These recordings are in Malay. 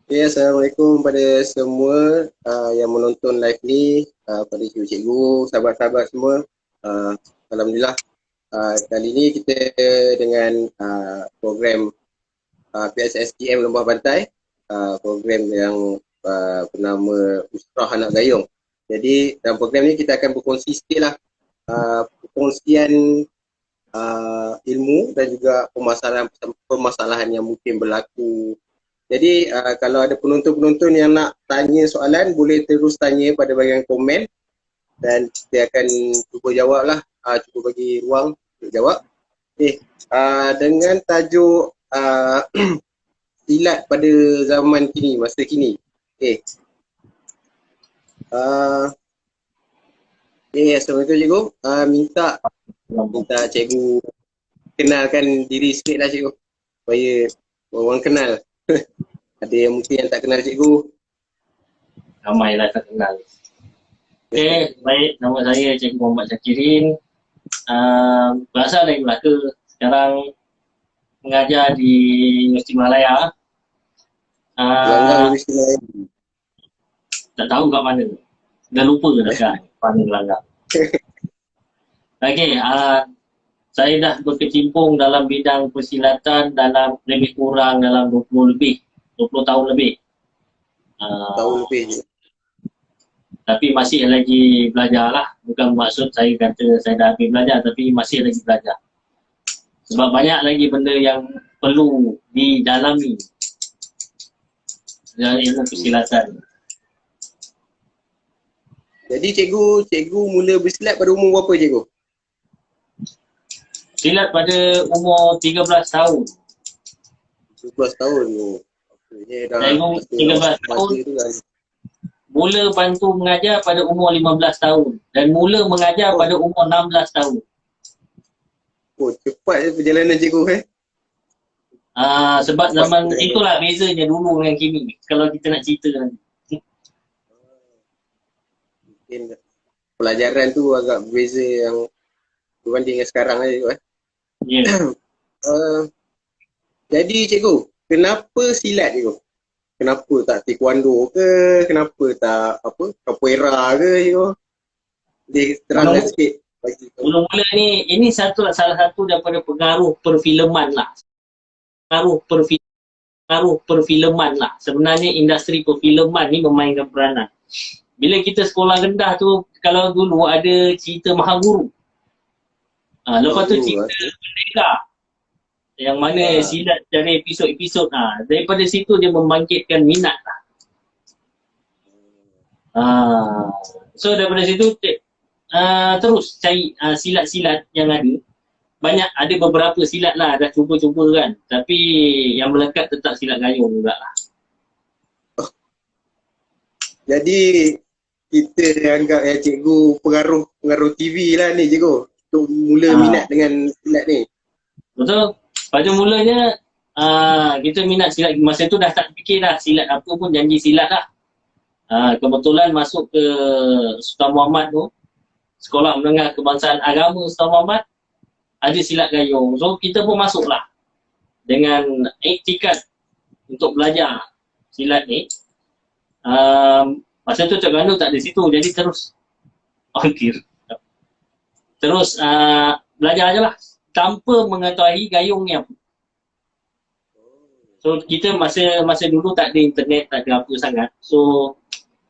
Okay, Assalamualaikum pada semua yang menonton live ni, pada cikgu-cikgu, sahabat-sahabat semua. Alhamdulillah, kali ni kita dengan program PSSGM Lembah Pantai, program yang bernama Usrah Anak Gayung. Jadi dalam program ni kita akan berkongsi sikit lah perkongsian ilmu dan juga permasalahan yang mungkin berlaku. Jadi kalau ada penonton-penonton yang nak tanya soalan, boleh terus tanya pada bahagian komen dan kita akan cuba jawab lah, cuba bagi ruang untuk jawab. Okay. Dengan tajuk silat pada zaman kini, masa kini. Okay. Assalamualaikum cikgu. Minta cikgu kenalkan diri sikit lah cikgu, supaya orang kenal. Ada yang mungkin yang tak kenal cikgu. Ramailah tak kenal. Okey, baik. Nama saya Cikgu Muhammad Syakirin. Berasal dari Melaka. Sekarang mengajar di Universiti Malaya. Tak tahu kat mana. Dah lupa dah kan mana Melaka. Okey, saya dah berkecimpung dalam bidang persilatan dalam lebih kurang dalam 20 tahun lebih. Tahun lebih je. Tapi masih lagi belajar lah. Bukan maksud saya kata saya dah habis belajar, tapi masih lagi belajar. Sebab banyak lagi benda yang perlu didalami dalam ilmu persilatan. Jadi cikgu mula bersilat pada umur berapa cikgu? Silat pada umur 13 tahun. 13 tahun tu. Dari umur 13 tahun. Mula bantu mengajar pada umur 15 tahun dan mula mengajar pada umur 16 tahun. Oh, cepat je perjalanan cikgu Sebab zaman itulah bezanya dulu dengan kini. Kalau kita nak cerita nanti. Mungkin pelajaran tu agak berbeza yang berbanding dengan sekarang lah cikgu Yeah. Jadi cikgu, kenapa silat cikgu? Kenapa tak taekwondo ke? Kenapa tak capoeira ke cikgu? Boleh terangkan sikit. Mula-mula ni, ini salah satu daripada pengaruh perfilman lah. Pengaruh perfilman lah. Sebenarnya industri perfilman ni memainkan peranan. Bila kita sekolah rendah tu, kalau dulu ada cerita Mahaguru. Lepas tu cerita Merdeka. Yang mana silat dari episod-episod. Daripada situ dia membangkitkan minat lah. So daripada situ terus cari silat-silat yang ada. Banyak, ada beberapa silat lah dah cuba-cuba kan. Tapi yang melekat tetap silat gayung jugalah. Jadi kita anggap cikgu pengaruh TV lah ni cikgu. Untuk mula minat dengan silat ni. Betul. Pada mulanya kita minat silat. Masa tu dah tak fikir dah silat apa pun, janji silat lah. Kebetulan masuk ke Sultan Muhammad tu, Sekolah Menengah Kebangsaan Agama Sultan Muhammad, ada silat gayung. So kita pun masuklah dengan iktikad untuk belajar silat ni. Masa tu Cik Gandu tak ada situ, jadi terus terus belajar je lah tanpa mengetahui gayung ni apa. So kita masa dulu tak ada internet, tak ada apa sangat. So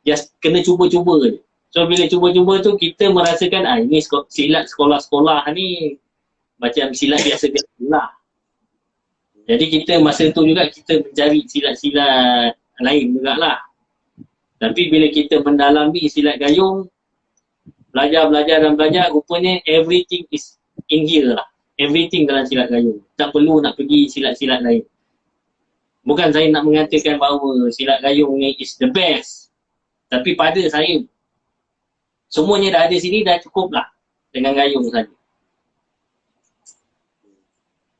just kena cuba-cuba je. So bila cuba-cuba tu kita merasakan ini silat sekolah-sekolah ni macam silat biasa-biasa lah. Jadi kita masa tu juga kita mencari silat-silat lain jugalah. Tapi bila kita mendalami silat gayung, belajar dan belajar, rupanya everything is in here lah. Everything dalam silat gayung. Tak perlu nak pergi silat-silat lain. Bukan saya nak mengatakan bahawa silat gayung ni is the best. Tapi pada saya, semuanya dah ada sini, dah cukup lah dengan gayung saja.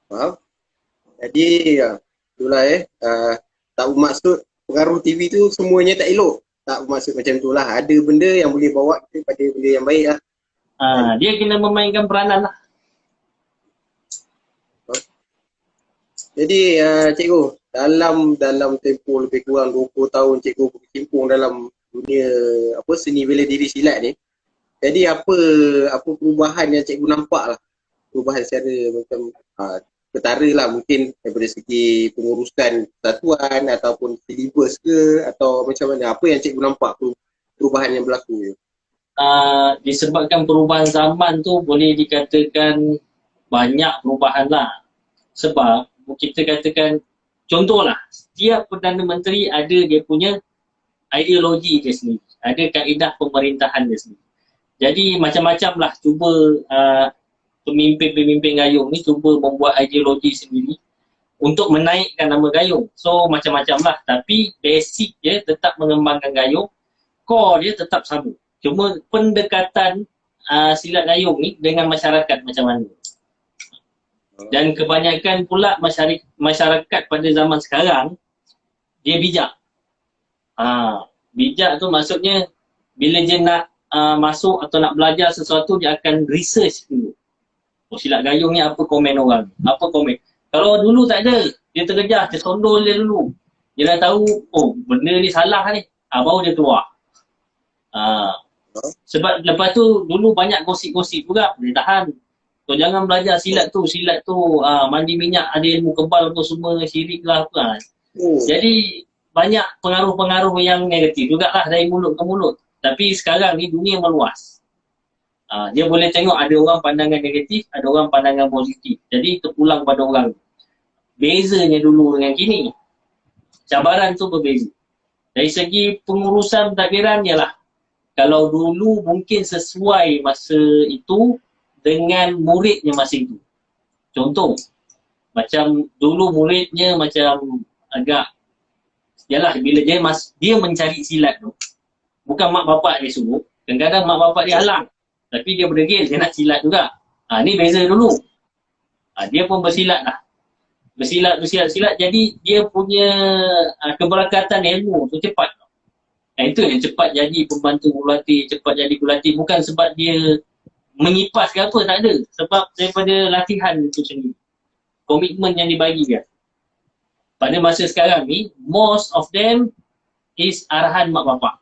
Faham? Jadi, itulah tak bermaksud pengaruh TV tu semuanya tak elok. Tak bermaksud macam tu lah. Ada benda yang boleh bawa kita pada benda yang baik lah. Dia kena memainkan peranan lah. Jadi cikgu, dalam tempoh lebih kurang 20 tahun cikgu berkecimpung dalam dunia seni bela diri silat ni. Jadi apa perubahan yang cikgu nampak lah? Perubahan secara macam ketara lah mungkin daripada segi pengurusan satuan ataupun silibus ke atau macam mana? Apa yang cikgu nampak perubahan yang berlaku? Disebabkan perubahan zaman tu boleh dikatakan banyak perubahan lah. Sebab kita katakan, contohlah, setiap Perdana Menteri ada dia punya ideologi dia sendiri. Ada kaedah pemerintahan dia sendiri. Jadi macam-macam lah cuba pemimpin-pemimpin gayung ni cuba membuat ideologi sendiri untuk menaikkan nama gayung. So macam-macam lah. Tapi basic dia tetap mengembangkan gayung. Core dia tetap sama. Cuma pendekatan silat gayung ni dengan masyarakat macam mana. Dan kebanyakan pula masyarakat pada zaman sekarang dia bijak. Bijak tu maksudnya bila dia nak masuk atau nak belajar sesuatu dia akan research dulu. Silat gayung ni apa komen orang? Apa komen? Kalau dulu tak ada, dia terkejar, dia sondol dia dulu. Dia dah tahu, benda ni salah ni. Baru dia keluar. Sebab lepas tu dulu banyak gosip-gosip juga, dia tahan. So jangan belajar silat tu mandi minyak ada ilmu kebal apa semua, syirik lah apa. Jadi banyak pengaruh-pengaruh yang negatif juga lah dari mulut ke mulut. Tapi sekarang ni dunia meluas. Dia boleh tengok ada orang pandangan negatif, ada orang pandangan positif. Jadi terpulang pada orang. Bezanya dulu dengan kini. Cabaran tu berbeza. Dari segi pengurusan pentadbiran ialah kalau dulu mungkin sesuai masa itu dengan muridnya masa itu. Contoh, macam dulu muridnya macam agak, yalah bila dia mencari silat tu, bukan mak bapak dia suruh, kadang-kadang mak bapak dia halang. Tapi dia berdegil, dia nak silat juga. Ni beza dulu. Dia pun bersilat lah. Bersilat, jadi dia punya keberkatan ilmu tu cepat. Itu yang cepat jadi pembantu gurulatih, cepat jadi gurulatih. Bukan sebab dia menyipas ke apa, tak ada. Sebab daripada latihan itu sendiri. Komitmen yang dibagi dia. Pada masa sekarang ni, most of them is arahan mak bapak.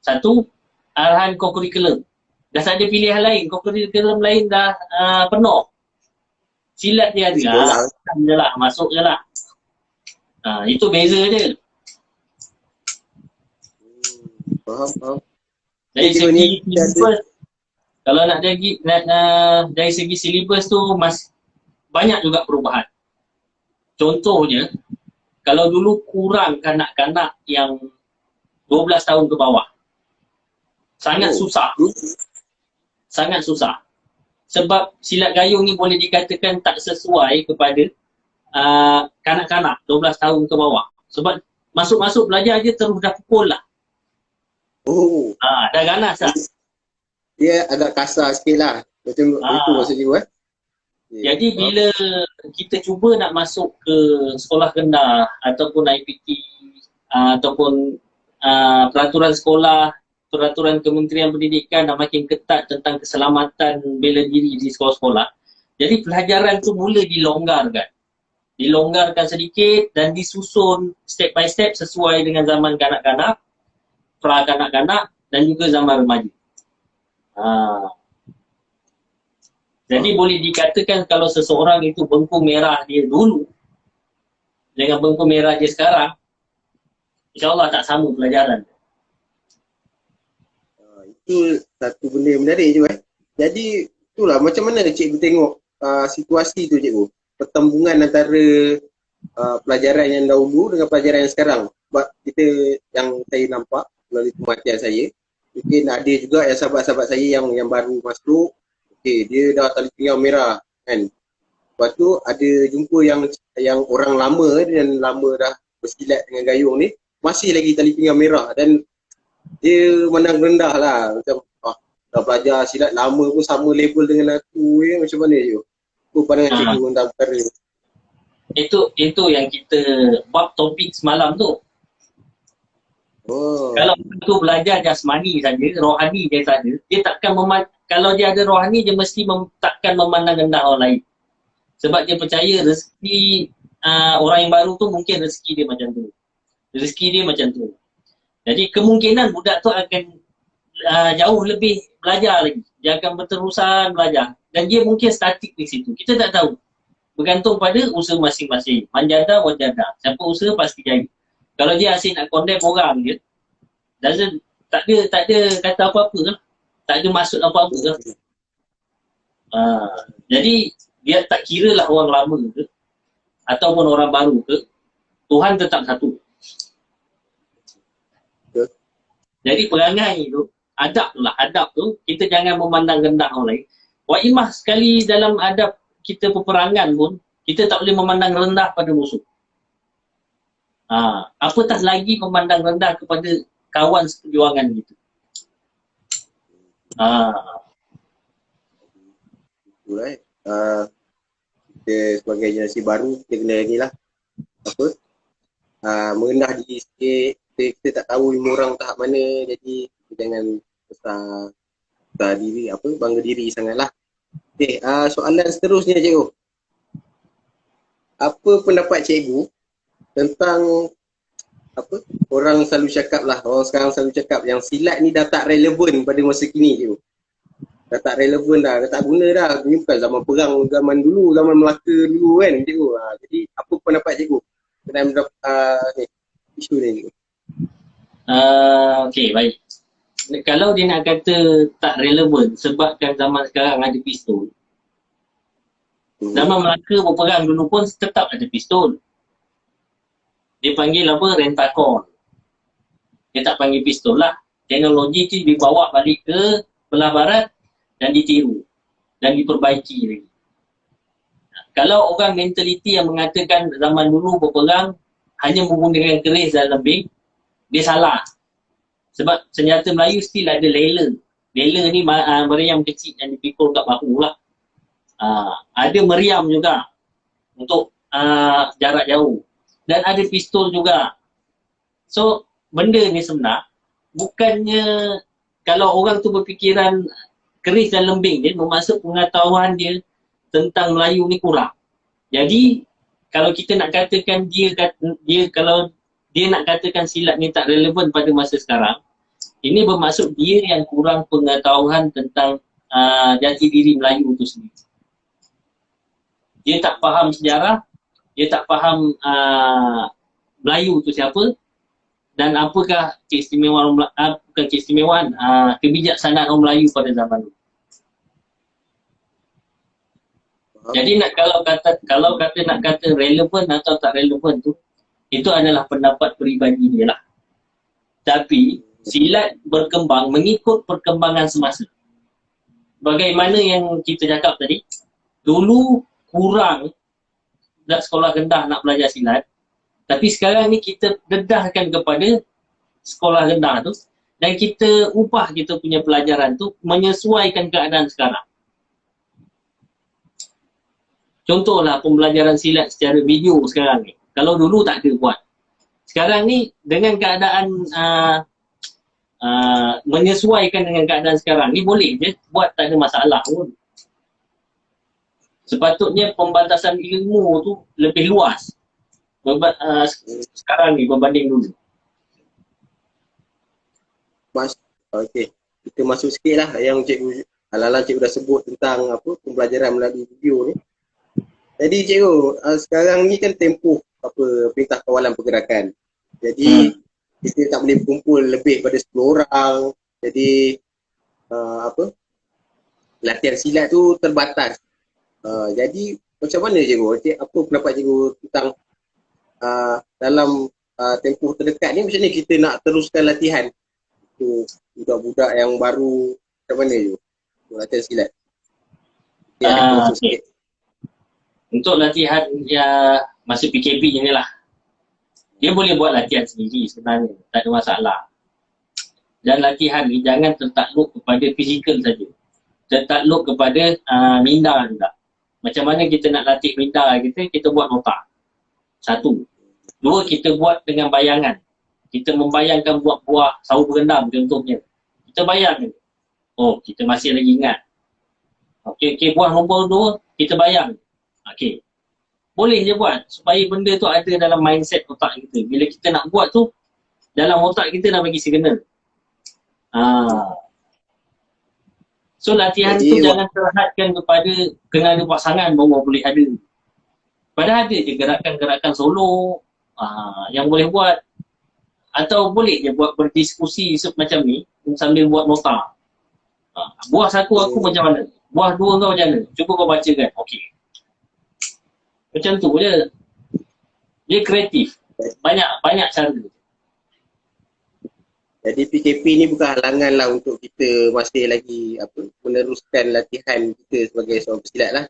Satu, arahan co-curriculum. Dah tak ada pilihan lain. Co-curriculum lain dah penuh. Silat dia ada. Masuk je lah. Itu beza je. Faham. Dari segi silibus, kalau nak dari segi silibus tu banyak juga perubahan. Contohnya, kalau dulu kurang kanak-kanak yang 12 tahun ke bawah. Sangat susah. Sangat susah. Sebab silat gayung ni boleh dikatakan tak sesuai kepada kanak-kanak 12 tahun ke bawah. Sebab masuk-masuk belajar je terus dah pukul lah. Dah ganas lah. Dia agak kasar sikit lah. Macam itu maksudnya. Jadi bila kita cuba nak masuk ke sekolah rendah ataupun IPT ataupun peraturan sekolah, peraturan Kementerian Pendidikan dah makin ketat tentang keselamatan bela diri di sekolah-sekolah. Jadi pelajaran tu mula dilonggarkan. Dilonggarkan sedikit dan disusun step by step sesuai dengan zaman kanak-kanak, pra-kanak-kanak dan juga zaman remaja. Jadi boleh dikatakan kalau seseorang itu bengkung merah dia dulu dengan bengkung merah dia sekarang, insyaAllah tak sama pelajaran. Itu satu benda yang menarik je. Jadi itulah macam mana cikgu tengok situasi tu cikgu, pertembungan antara pelajaran yang dahulu dengan pelajaran yang sekarang. Sebab kita yang saya nampak melalui pemerhatian saya, mungkin ada juga yang sahabat-sahabat saya yang baru masuk, dia dah tali pinggang merah kan. Lepas tu ada jumpa yang orang lama dan lama dah bersilat dengan gayung ni, masih lagi tali pinggang merah dan dia menang rendah lah. Macam dah belajar silat lama pun sama level dengan aku macam mana je. Apa pandangan cikgu tentang perkara ni? Itu yang kita buat topik semalam tu. Kalau tu belajar jasmani saja, rohani dia tak ada, dia takkan kalau dia ada rohani dia mesti takkan memandang rendah orang lain. Sebab dia percaya rezeki orang yang baru tu mungkin rezeki dia macam tu. Rezeki dia macam tu. Jadi kemungkinan budak tu akan jauh lebih belajar lagi. Dia akan berterusan belajar. Dan dia mungkin statik di situ. Kita tak tahu. Bergantung pada usaha masing-masing. Manjada wajada. Siapa usaha pasti jaya. Kalau dia asyik nak condemn orang je, tak ada kata apa-apa lah. Tak ada maksud apa-apa lah. Jadi dia tak kira lah orang lama ke ataupun orang baru ke, Tuhan tetap satu. Jadi perangai tu, adab tu, kita jangan memandang rendah orang lain. Wa'imah sekali dalam adab kita peperangan pun, kita tak boleh memandang rendah pada musuh. Apatah lagi memandang rendah kepada kawan seperjuangan kita. Right. Kita sebagai generasi baru, kita kena ni lah, merendah diri sikit. Kita tak tahu ilmu orang tahap mana, jadi kita jangan besar diri, bangga diri sangatlah. Okay, soalan seterusnya cikgu. Apa pendapat cikgu tentang orang selalu cakap lah, orang sekarang selalu cakap yang silat ni dah tak relevan pada masa kini cikgu. Dah tak relevan dah tak guna dah. Ini bukan zaman perang zaman dulu, zaman Melaka dulu kan cikgu. Jadi apa pendapat cikgu tentang isu ni cikgu? Okay, baik. Kalau dia nak kata tak relevan sebabkan zaman sekarang ada pistol. Zaman Melaka berperang dulu pun tetap ada pistol. Dia panggil apa? Rentakon. Dia tak panggil pistol lah. Teknologi tu dibawa balik ke belah barat dan ditiru dan diperbaiki lagi. Kalau orang mentaliti yang mengatakan zaman dulu berperang hanya menggunakan keris dan lembing, dia salah. Sebab senjata Melayu still ada lela. Lela ni meriam kecil yang dipikul kat bahu lah. Ada meriam juga untuk jarak jauh. Dan ada pistol juga. So, benda ni sebenar, bukannya kalau orang tu berfikiran keris dan lembing dia, bermaksud pengetahuan dia tentang Melayu ni kurang. Jadi, kalau kita nak katakan kalau dia nak katakan silat ni tak relevan pada masa sekarang, ini bermaksud dia yang kurang pengetahuan tentang jati diri Melayu itu sendiri. Dia tak faham sejarah, dia tak faham Melayu itu siapa dan apakah keistimewaan, bukan keistimewaan, kebijaksanaan orang Melayu pada zaman dulu. Jadi kalau kata nak kata relevan atau tak relevan tu, itu adalah pendapat peribadi dia lah. Tapi silat berkembang mengikut perkembangan semasa. Bagaimana yang kita cakap tadi, dulu kurang sekolah rendah nak belajar silat, tapi sekarang ni kita dedahkan kepada sekolah rendah tu dan kita ubah kita punya pelajaran tu menyesuaikan keadaan sekarang. Contohlah pembelajaran silat secara video sekarang ni. Kalau dulu tak ada buat. Sekarang ni dengan keadaan menyesuaikan dengan keadaan sekarang ni boleh je buat, tak ada masalah pun. Sepatutnya pembatasan ilmu tu lebih luas sekarang ni berbanding dulu. Okey, kita masuk sikit lah yang cikgu cikgu dah sebut tentang pembelajaran melalui video ni. Jadi cikgu, sekarang ni kan tempoh Perintah Kawalan Pergerakan. Jadi kita tak boleh berkumpul lebih pada 10 orang. Jadi latihan silat tu terbatas. Jadi macam mana cikgu? Apa pendapat cikgu tentang dalam tempoh terdekat ni, macam mana kita nak teruskan latihan untuk budak-budak yang baru, macam mana cikgu latihan silat? Okay. Untuk latihan masa PKP ni lah, dia boleh buat latihan sendiri sebenarnya, tak ada masalah. Dan latihan ni jangan tertakluk kepada fizikal saja, tertakluk kepada minda juga. Macam mana kita nak latih minda kita buat nota. Satu. Dua, kita buat dengan bayangan. Kita membayangkan buah sawo berendam contohnya. Kita bayang. Oh, kita masih lagi ingat. Okey, buah nombor 2, kita bayang. Okay. Boleh je buat supaya benda tu ada dalam mindset otak kita. Bila kita nak buat tu, dalam otak kita dah bagi signal. So latihan Jadi tu jangan terhadkan kepada kena ada pasangan baru boleh ada. Padahal ada je gerakan-gerakan solo yang boleh buat. Atau boleh je buat berdiskusi macam ni sambil buat nota. Buah satu aku macam mana? Buah dua kau macam mana? Cuba kau bacakan. Okey. Macam tu je. Dia kreatif. Banyak cara. Jadi PKP ni bukan halangan lah untuk kita masih lagi meneruskan latihan kita sebagai seorang pesilat lah.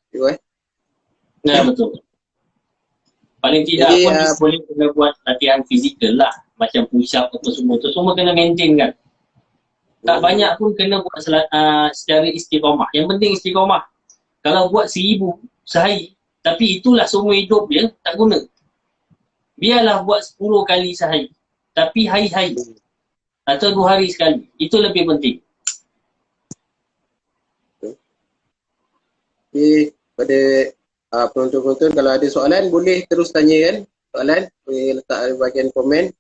Ya, betul. Paling tidak Jadi, pun kita boleh kena buat latihan fizikal lah. Macam push up apa semua tu. Semua kena maintain kan. Tak banyak pun kena buat secara istiqamah. Yang penting istiqamah. Kalau buat 1000 sehari, tapi itulah semua hidup dia, tak guna. Biarlah buat 10 kali sehari. Tapi hari-hari. Atau 2 hari sekali. Itu lebih penting. Okay. Pada penonton-penonton, kalau ada soalan boleh terus tanya kan. Soalan boleh letak di bahagian komen.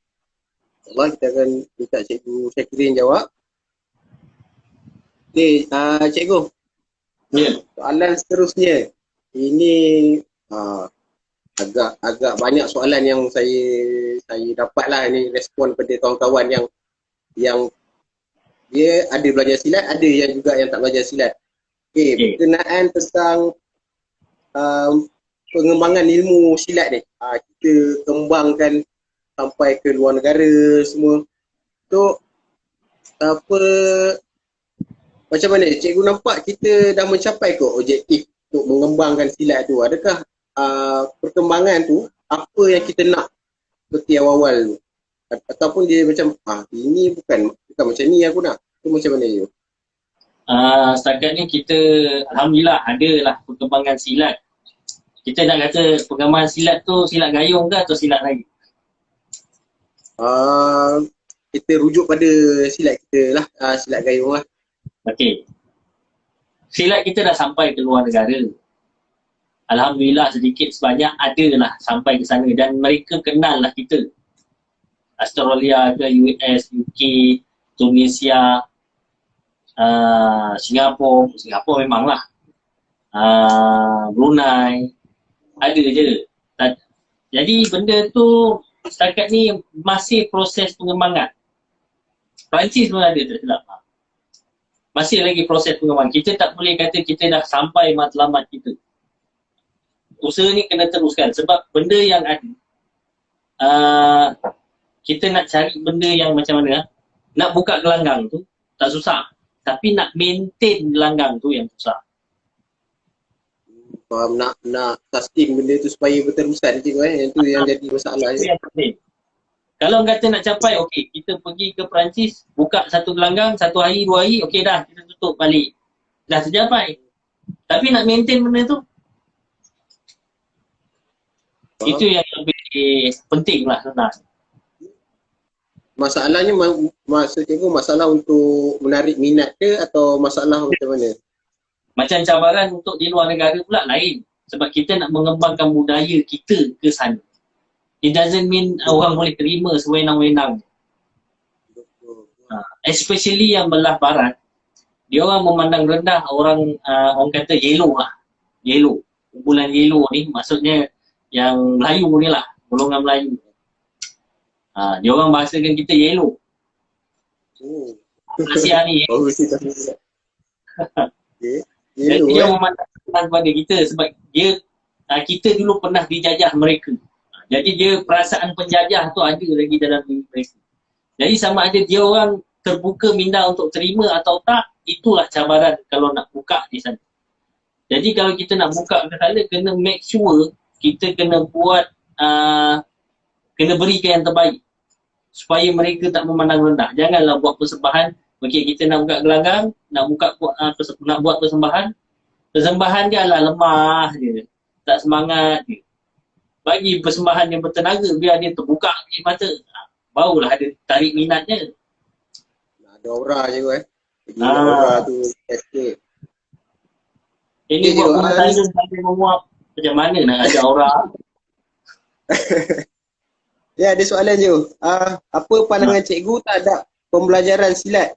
InsyaAllah kita akan minta Cikgu Syakirin jawab. Okay, Cikgu. Soalan seterusnya. Ini agak banyak soalan yang saya dapat lah ni, respon pada kawan-kawan yang dia ada belajar silat, ada yang juga yang tak belajar silat. Okay. Berkenaan tentang pengembangan ilmu silat ni, kita kembangkan sampai ke luar negara semua. So macam mana cikgu nampak kita dah mencapai ke objektif untuk mengembangkan silat tu? Adakah perkembangan tu apa yang kita nak seperti awal-awal tu? Ataupun dia macam ini bukan macam ni aku nak. Tu macam mana je? Setakat ni kita alhamdulillah ada lah perkembangan silat. Kita nak kata perkembangan silat tu silat gayung ke atau silat lain? Kita rujuk pada silat kita lah, silat gayung lah. Okey. Silat kita dah sampai ke luar negara. Alhamdulillah sedikit sebanyak ada lah sampai ke sana dan mereka kenal lah kita. Australia ke US, UK, Tunisia, Singapura memanglah. Brunei, ada je. Jadi benda tu setakat ni masih proses pengembangan. Perancis pun ada tak silap. Masih lagi proses pengembangan. Kita tak boleh kata kita dah sampai matlamat kita. Usaha ni kena teruskan sebab benda yang ada kita nak cari benda yang macam mana. Nak buka gelanggang tu tak susah, tapi nak maintain gelanggang tu yang susah. Faham, nak sustain benda tu supaya berterusan je kan, yang tu yang jadi masalah. Yang penting. Kalau kata nak capai, okey, kita pergi ke Perancis, buka satu gelanggang, 1 hari, 2 hari, okey dah, kita tutup balik. Dah tercapai. Tapi nak maintain benda tu, itu yang lebih penting lah sebenarnya. Masalahnya, cikgu, masalah untuk menarik minat ke atau masalah macam mana? Macam cabaran untuk di luar negara pula lain. Sebab kita nak mengembangkan budaya kita ke sana. It doesn't mean orang boleh terima sewenang-wenang. Especially yang belah barat, dia orang memandang rendah orang kata yellow lah. Yellow. Kumpulan yellow ni maksudnya yang Melayu ni lah. Golongan Melayu. Dia orang bahasakan kita yellow. Asia ni. Jadi dia memandang kepada kita sebab kita dulu pernah dijajah mereka. Jadi dia perasaan penjajah tu ada lagi dalam diri mereka. Jadi sama ada dia orang terbuka minda untuk terima atau tak, itulah cabaran kalau nak buka di sana. Jadi kalau kita nak buka ke sana, kena make sure kita kena buat, kena berikan yang terbaik supaya mereka tak memandang rendah. Janganlah buat persembahan. Okey, kita nak buka gelanggang, nak buat persembahan. Persembahan dia adalah lemah je, tak semangat je. Bagi persembahan yang bertenaga, biar dia terbuka mata. Barulah ada tarik minatnya. Ada aura je kan. Aura tu escape. Ini buat guna tandung sambil menguap. Macam mana nak ajar orang? Ya, ada soalan je. Apa pandangan cikgu terhadap pembelajaran silat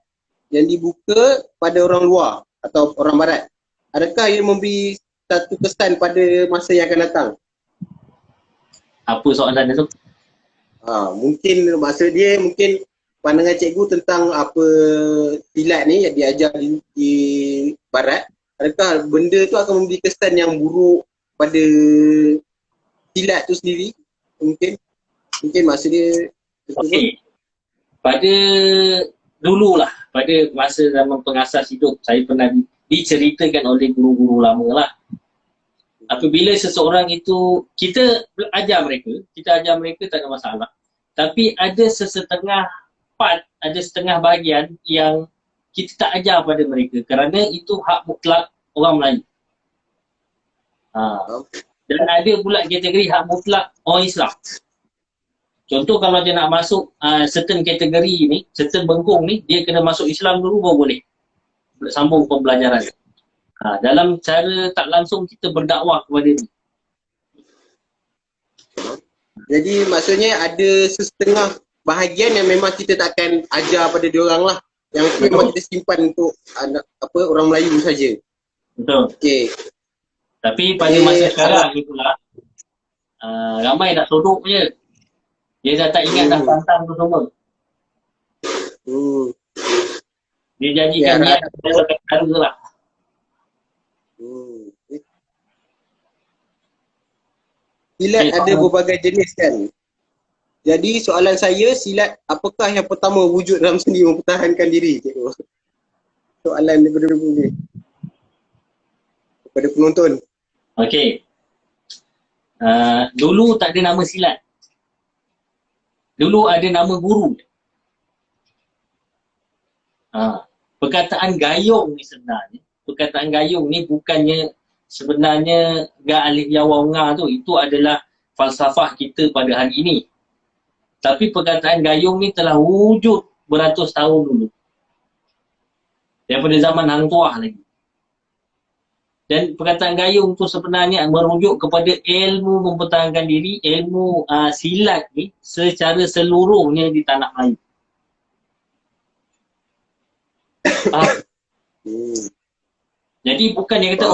yang dibuka pada orang luar atau orang barat? Adakah ia memberi satu kesan pada masa yang akan datang? Apa soalan tu? Mungkin maksud dia mungkin pandangan cikgu tentang apa silat ni yang diajar di barat, adakah benda tu akan memberi kesan yang buruk pada silat tu sendiri? Mungkin maksud dia okey. Pada dululah, pada masa zaman pengasas hidup, saya pernah diceritakan oleh guru-guru lama lah. Apabila seseorang itu, kita ajar mereka tak ada masalah. Tapi ada sesetengah part, ada setengah bahagian yang kita tak ajar pada mereka kerana itu hak mutlak orang Melayu. Dan ada pula kategori hak mutlak orang Islam. Contoh kalau dia nak masuk certain kategori ni, certain bengkung ni, dia kena masuk Islam dulu baru boleh sambung pembelajaran. Dalam cara tak langsung kita berdakwah kepada dia. Jadi maksudnya ada setengah bahagian yang memang kita takkan ajar pada diorang lah. Yang memang kita simpan untuk orang Melayu saja. Betul. Okey. Tapi pada masa sekarang ni pula, ramai dah sodok je. Dia dah tak ingat dah pantang tu semua. Dia jadikan niat dia perkara lah. Silat ada berbagai jenis kan. Jadi soalan saya, silat apakah yang pertama wujud dalam sendi mempertahankan diri? Soalan daripada ni kepada penonton. Okey. Dulu tak ada nama silat. Dulu ada nama guru. Perkataan gayung ni sebenarnya, perkataan gayung ni bukannya sebenarnya ga alif ya waw nga tu, itu adalah falsafah kita pada hari ini. Tapi perkataan gayung ni telah wujud beratus tahun dulu. Daripada zaman Hang Tuah lagi. Dan perkataan gayung tu sebenarnya merujuk kepada ilmu mempertahankan diri, ilmu silat ni secara seluruhnya di tanah Melayu. Jadi bukan dia kata,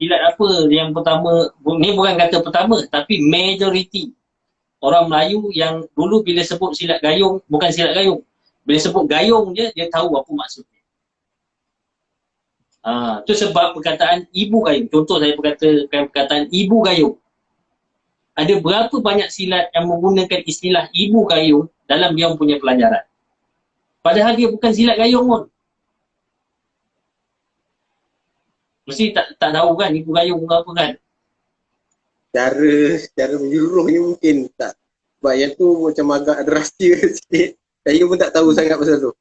silat apa yang pertama, ni bukan kata pertama, tapi majoriti orang Melayu yang dulu bila sebut silat gayung, bukan silat gayung. Bila sebut gayung je, dia tahu apa maksudnya. Tu sebab perkataan ibu gayung. Contoh saya perkatakan perkataan ibu gayung. Ada berapa banyak silat yang menggunakan istilah ibu gayung dalam dia punya pelajaran. Padahal dia bukan silat gayung pun. Mesti tak tahu kan ibu gayung ke apa kan? Cara menyeluruhnya mungkin tak. Sebab yang tu macam agak rahsia sikit. Saya pun tak tahu sangat pasal tu.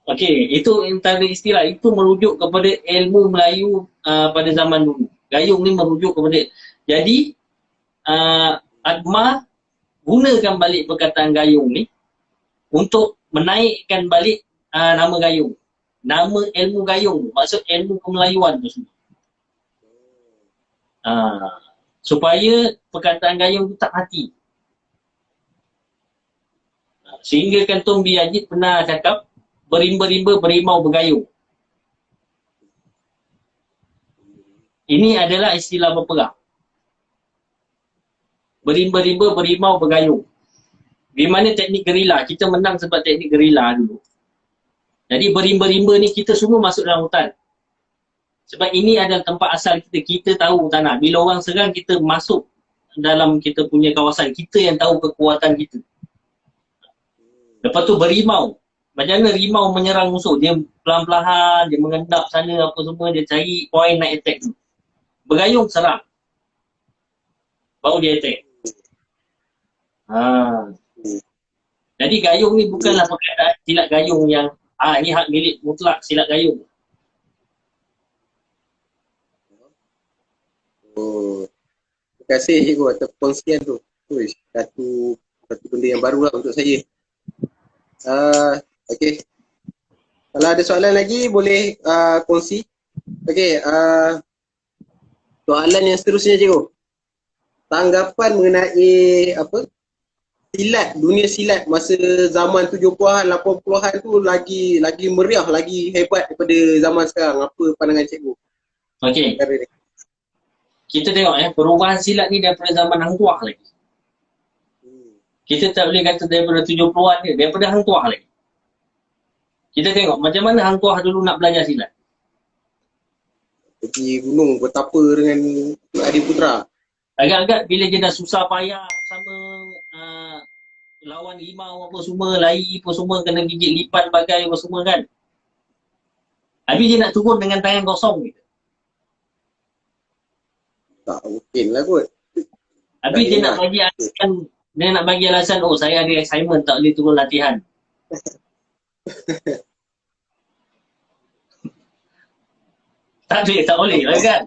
Okey, itu antara istilah. Itu merujuk kepada ilmu Melayu pada zaman dulu. Gayung ni merujuk kepada. Jadi, Adma gunakan balik perkataan gayung ni untuk menaikkan balik nama gayung. Nama ilmu gayung. Maksud ilmu kemelayuan tu semua. Supaya perkataan gayung tu tak mati. Sehingga kan Tun Biyajid pernah cakap, berimba-rimba berimau bergayung. Ini adalah istilah berperang. Berimba-rimba berimau bergayung. Di mana teknik gerila, kita menang sebab teknik gerila dulu. Jadi berimba-rimba ni kita semua masuk dalam hutan. Sebab ini adalah tempat asal kita, kita tahu tanah. Bila orang serang, kita masuk dalam kita punya kawasan, kita yang tahu kekuatan kita. Lepas tu berimau. Macam mana rimau menyerang musuh? Dia pelan-pelan, dia mengendap sana apa semua, dia cari point nak attack tu. Bergayung serang. Baru dia attack. Jadi gayung ni bukanlah perkataan silat gayung yang ini hak milik mutlak silat gayung. Terima kasih cikgu atas perkongsian tu. Satu benda yang baru lah untuk saya. Okey. Kalau ada soalan lagi boleh kongsi. Okey. soalan yang seterusnya cikgu. Tanggapan mengenai apa? Silat, dunia silat masa zaman 70-an, 80-an tu lagi meriah, lagi hebat daripada zaman sekarang. Apa pandangan cikgu? Okey, kita tengok perubahan silat ni daripada zaman Hang Tuah lagi. Kita tak boleh kata daripada 70-an ni, daripada Hang Tuah lagi. Kita tengok macam mana Hang Tuah dulu nak belajar silat. Pergi gunung bertapa dengan adik putera. Agak-agak bila dia dah susah payah sama lawan limau apa semua, lari apa semua, kena gigit lipan bagai apa semua kan. Habis dia nak turun dengan tangan kosong gitu. Tak mungkin lah kot. Habis dia nak bagi alasan, oh saya ada assignment tak boleh turun latihan. tak boleh lah kan.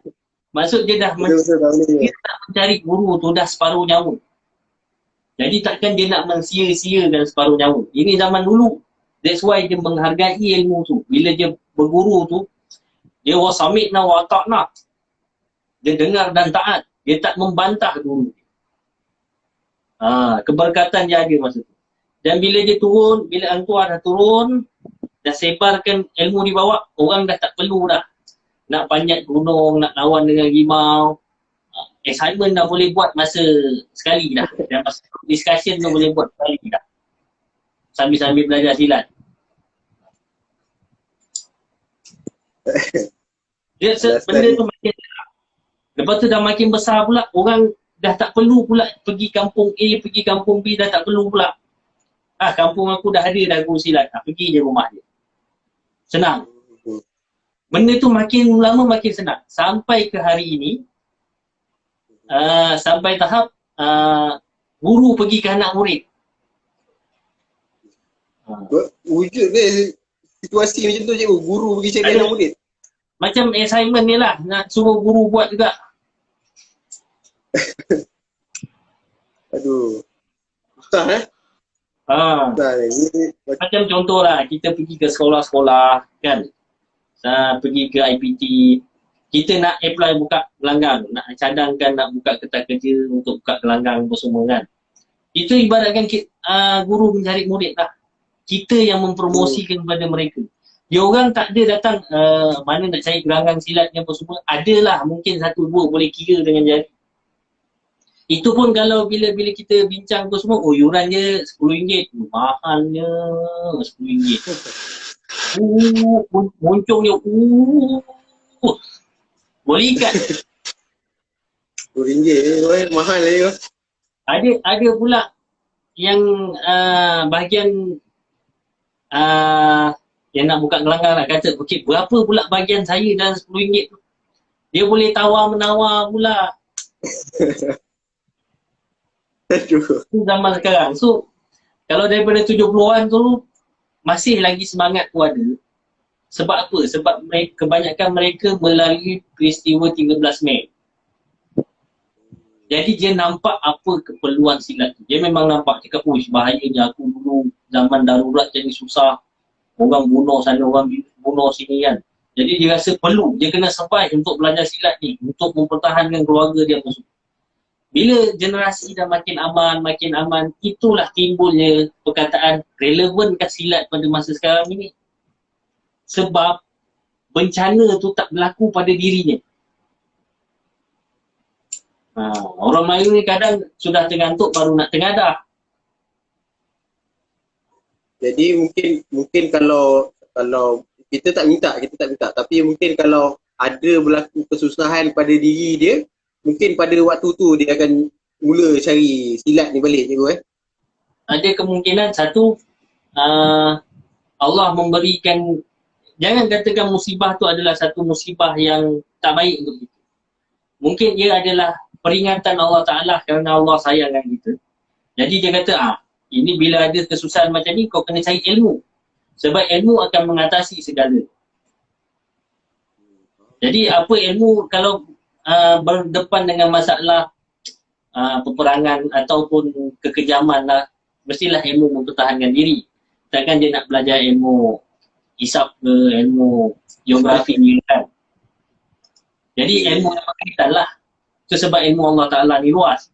Maksud dia dah dia tak mencari guru tu dah separuh nyawa. Jadi takkan dia nak mensia-siakan separuh nyawa. Ini zaman dulu. That's why dia menghargai ilmu tu. Bila dia berguru tu, dia wasamikna wa ta'na. Dia dengar dan taat. Dia tak membantah guru. Keberkatan dia ada masa tu. Dan bila dia turun, bila Hang Tuah dah turun, dah sebarkan ilmu di bawah, orang dah tak perlu dah nak panjat gunung, nak lawan dengan rimau. Assignment dah boleh buat masa sekali dah. Dan masa discussion dah boleh buat sekali dah. Sambil-sambil belajar silat. Dia benda tu makin lepas tu dah makin besar pula, orang dah tak perlu pula pergi kampung A, pergi kampung B, dah tak perlu pula. Kampung aku dah ada dah guru silat. Pergi je rumah dia. Senang. Benda tu makin lama makin senang. Sampai ke hari ini, sampai tahap guru pergi ke anak murid. Wujud ke situasi macam tu cikgu? Guru pergi cari anak murid? Macam assignment ni lah, nak suruh guru buat juga. Aduh. Susah Macam contoh lah, kita pergi ke sekolah-sekolah kan. Pergi ke IPT, kita nak apply buka gelanggang, nak cadangkan nak buka ketas kerja untuk buka gelanggang apa semua kan. Itu ibaratkan guru mencari murid lah. Kita yang mempromosikan kepada mereka. Dia orang tak ada datang mana nak cari gelanggang silat ni apa semua. Adalah mungkin satu dua boleh kira dengan jari. Itu pun kalau bila kita bincang tu semua, yuran je RM10. Mahalnya RM10. Muncungnya boleh ikat. RM10 mahal lah. Ada pula yang bahagian yang nak buka gelanggang nak kata, okey, berapa pula bahagian saya dalam RM10 tu? Dia boleh tawar-menawar pula. Itu zaman sekarang. So, kalau daripada 70-an tu, masih lagi semangat tu ada. Sebab apa? Sebab kebanyakan mereka melalui peristiwa 13 Mei. Jadi dia nampak apa keperluan silat tu. Dia memang nampak, cakap, bahayanya aku dulu zaman darurat jadi susah. Orang bunuh sana, orang bunuh sini kan. Jadi dia rasa perlu, dia kena survive untuk belajar silat ni. Untuk mempertahankan keluarga dia masuk. Bila generasi dah makin aman, itulah timbulnya perkataan relevankah silat pada masa sekarang ini. Sebab bencana tu tak berlaku pada dirinya. Orang Melayu ni kadang sudah tergantuk baru nak tengadah. Jadi mungkin kalau kita tak minta, tapi mungkin kalau ada berlaku kesusahan pada diri dia, mungkin pada waktu tu dia akan mula cari silat ni balik cikgu Ada kemungkinan satu, Allah memberikan, jangan katakan musibah tu adalah satu musibah yang tak baik untuk kita. Mungkin ia adalah peringatan Allah Ta'ala kerana Allah sayangkan kita. Jadi dia kata, ini bila ada kesusahan macam ni kau kena cari ilmu. Sebab ilmu akan mengatasi segala. Jadi apa ilmu kalau berdepan dengan masalah peperangan ataupun kekejaman lah, mestilah ilmu mempertahankan diri. Takkan dia nak belajar ilmu hisab ke, ilmu geografi ni kan. Jadi ilmu yang berkaitan lah. Itu sebab ilmu Allah Ta'ala ni luas.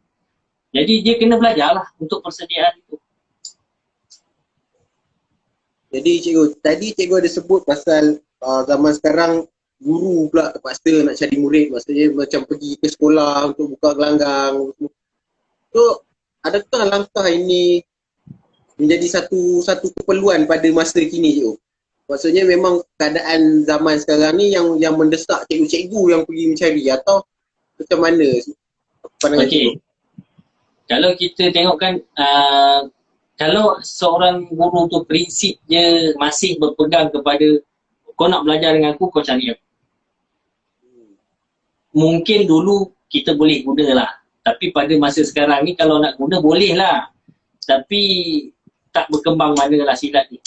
Jadi dia kena belajar lah untuk persediaan itu. Jadi cikgu, tadi cikgu ada sebut pasal zaman sekarang guru pula terpaksa nak cari murid, maksudnya macam pergi ke sekolah untuk buka gelanggang. So, adakah langkah ini menjadi satu keperluan pada masa kini cikgu? Maksudnya memang keadaan zaman sekarang ni yang mendesak cikgu-cikgu yang pergi mencari, atau macam mana pandangan cikgu? Okey. Kalau kita tengokkan kalau seorang guru tu prinsip dia masih berpegang kepada kau nak belajar dengan aku, kau cari aku. Mungkin dulu kita boleh guna lah. Tapi pada masa sekarang ni kalau nak guna boleh lah. Tapi tak berkembang manalah silat ni.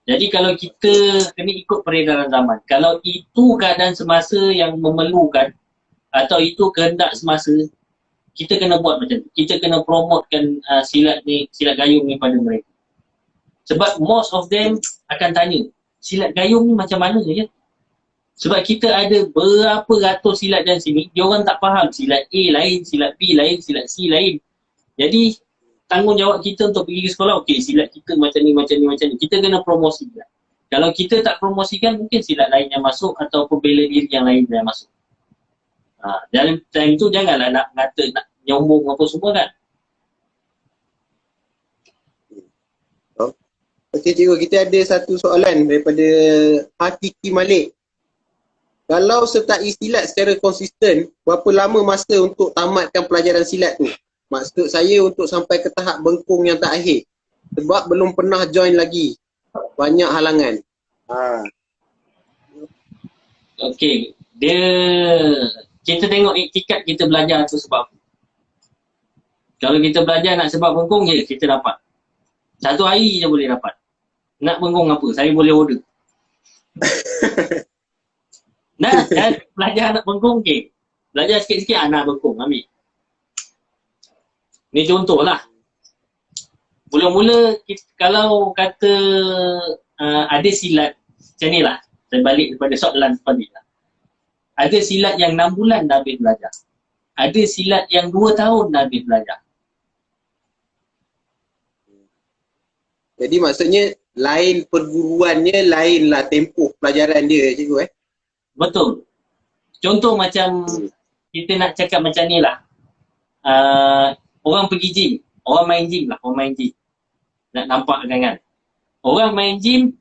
Jadi kalau kita kena ikut peredaran zaman. Kalau itu keadaan semasa yang memerlukan atau itu kehendak semasa, kita kena buat macam tu. Kita kena promotekan silat ni, silat gayung ni pada mereka. Sebab most of them akan tanya, silat gayung ni macam mana je? Sebab kita ada berapa ratus silat dalam sini, dia orang tak faham. Silat A lain, silat B lain, silat C lain. Jadi tanggungjawab kita untuk pergi ke sekolah, okey silat kita macam ni, macam ni, macam ni. Kita kena promosikan. Kalau kita tak promosikan, mungkin silat lain yang masuk ataupun bela diri yang lain yang masuk. Dalam time tu janganlah nak kata, nak nyombong apa semua kan. Okey cikgu, kita ada satu soalan daripada Hakiki Malik. Kalau sertai silat secara konsisten, berapa lama masa untuk tamatkan pelajaran silat tu? Maksud saya untuk sampai ke tahap bengkung yang tak akhir. Sebab belum pernah join lagi. Banyak halangan. Okey, kita tengok iktikat kita belajar tu sebab apa. Kalau kita belajar nak sebab bengkung je, kita dapat. Satu hari je boleh dapat. Nak bengkung apa? Saya boleh order. Nak kan belajar nak bengkung, okey. Belajar sikit-sikit nak bengkung, ambil. Ni contoh lah. Mula-mula kalau kata ada silat macam ni lah. Saya balik daripada soalan tadi lah. Ada silat yang 6 bulan dah habis belajar. Ada silat yang 2 tahun dah habis belajar. Jadi maksudnya lain perguruannya, lainlah tempoh pelajaran dia cikgu Betul. Contoh macam kita nak cakap macam ni lah. Orang pergi gym. Orang main gym lah. Orang main gym. Nak nampak kan. Orang main gym,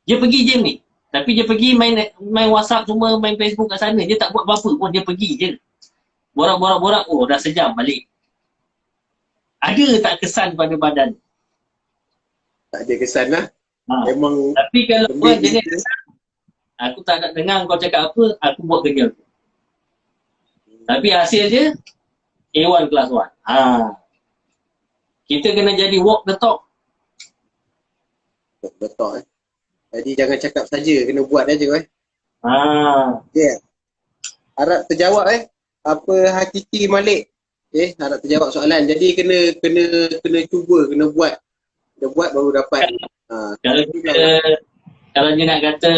dia pergi gym ni. Tapi dia pergi main WhatsApp semua, main Facebook kat sana. Dia tak buat apa-apa pun, dia pergi je. Borak-borak-borak, oh dah sejam balik. Ada tak kesan pada badan? Tak ada kesan lah. Memang. Tapi kalau orang jenis kesan, aku tak nak dengar kau cakap apa, aku buat kerja aku. Tapi hasil je, A1 kelas 1. Kita kena jadi walk the talk. Betul Jadi jangan cakap saja, kena buat aja Okay. Harap terjawab apa Hakiki Malik. Harap terjawab soalan. Jadi kena cuba, kena buat. Kena buat baru dapat. Kalau dia nak kata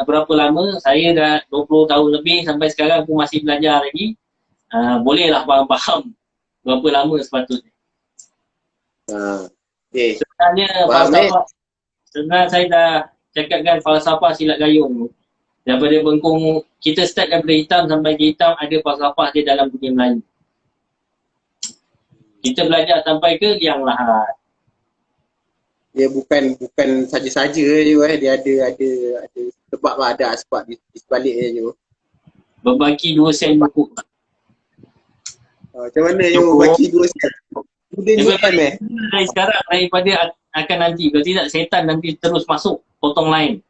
berapa lama, saya dah 20 tahun lebih sampai sekarang aku masih belajar lagi. Bolehlah faham berapa lama sepatutnya. Okay. Sebenarnya falsafah, sebenarnya saya dah cakapkan falsafah silat gayung tu. Daripada bengkung, kita start daripada hitam sampai ke hitam, ada falsafah dia dalam dunia Melayu. Kita belajar sampai ke liang lahat. Dia bukan saja-saja je dia ada sebab lah, ada asbab di sebaliknya je. Berbaki 2 sen buku. Macam mana je baki 2 sen? Dari sekarang daripada akan nanti. Kalau tidak setan nanti terus masuk potong lain.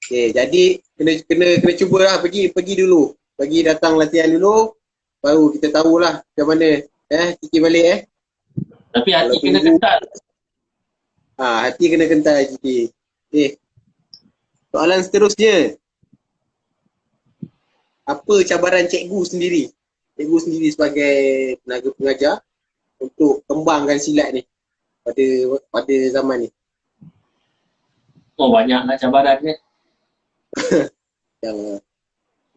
Okay, jadi kena cubalah pergi dulu. Pergi datang latihan dulu, baru kita tahulah macam mana Kiki balik Tapi hati kena kental. Hati kena kental Kiki. Okay. Soalan seterusnya. Apa cabaran cikgu sendiri? Cikgu sendiri sebagai tenaga pengajar untuk kembangkan silat ni pada zaman ni. Oh banyaklah cabarannya. Yang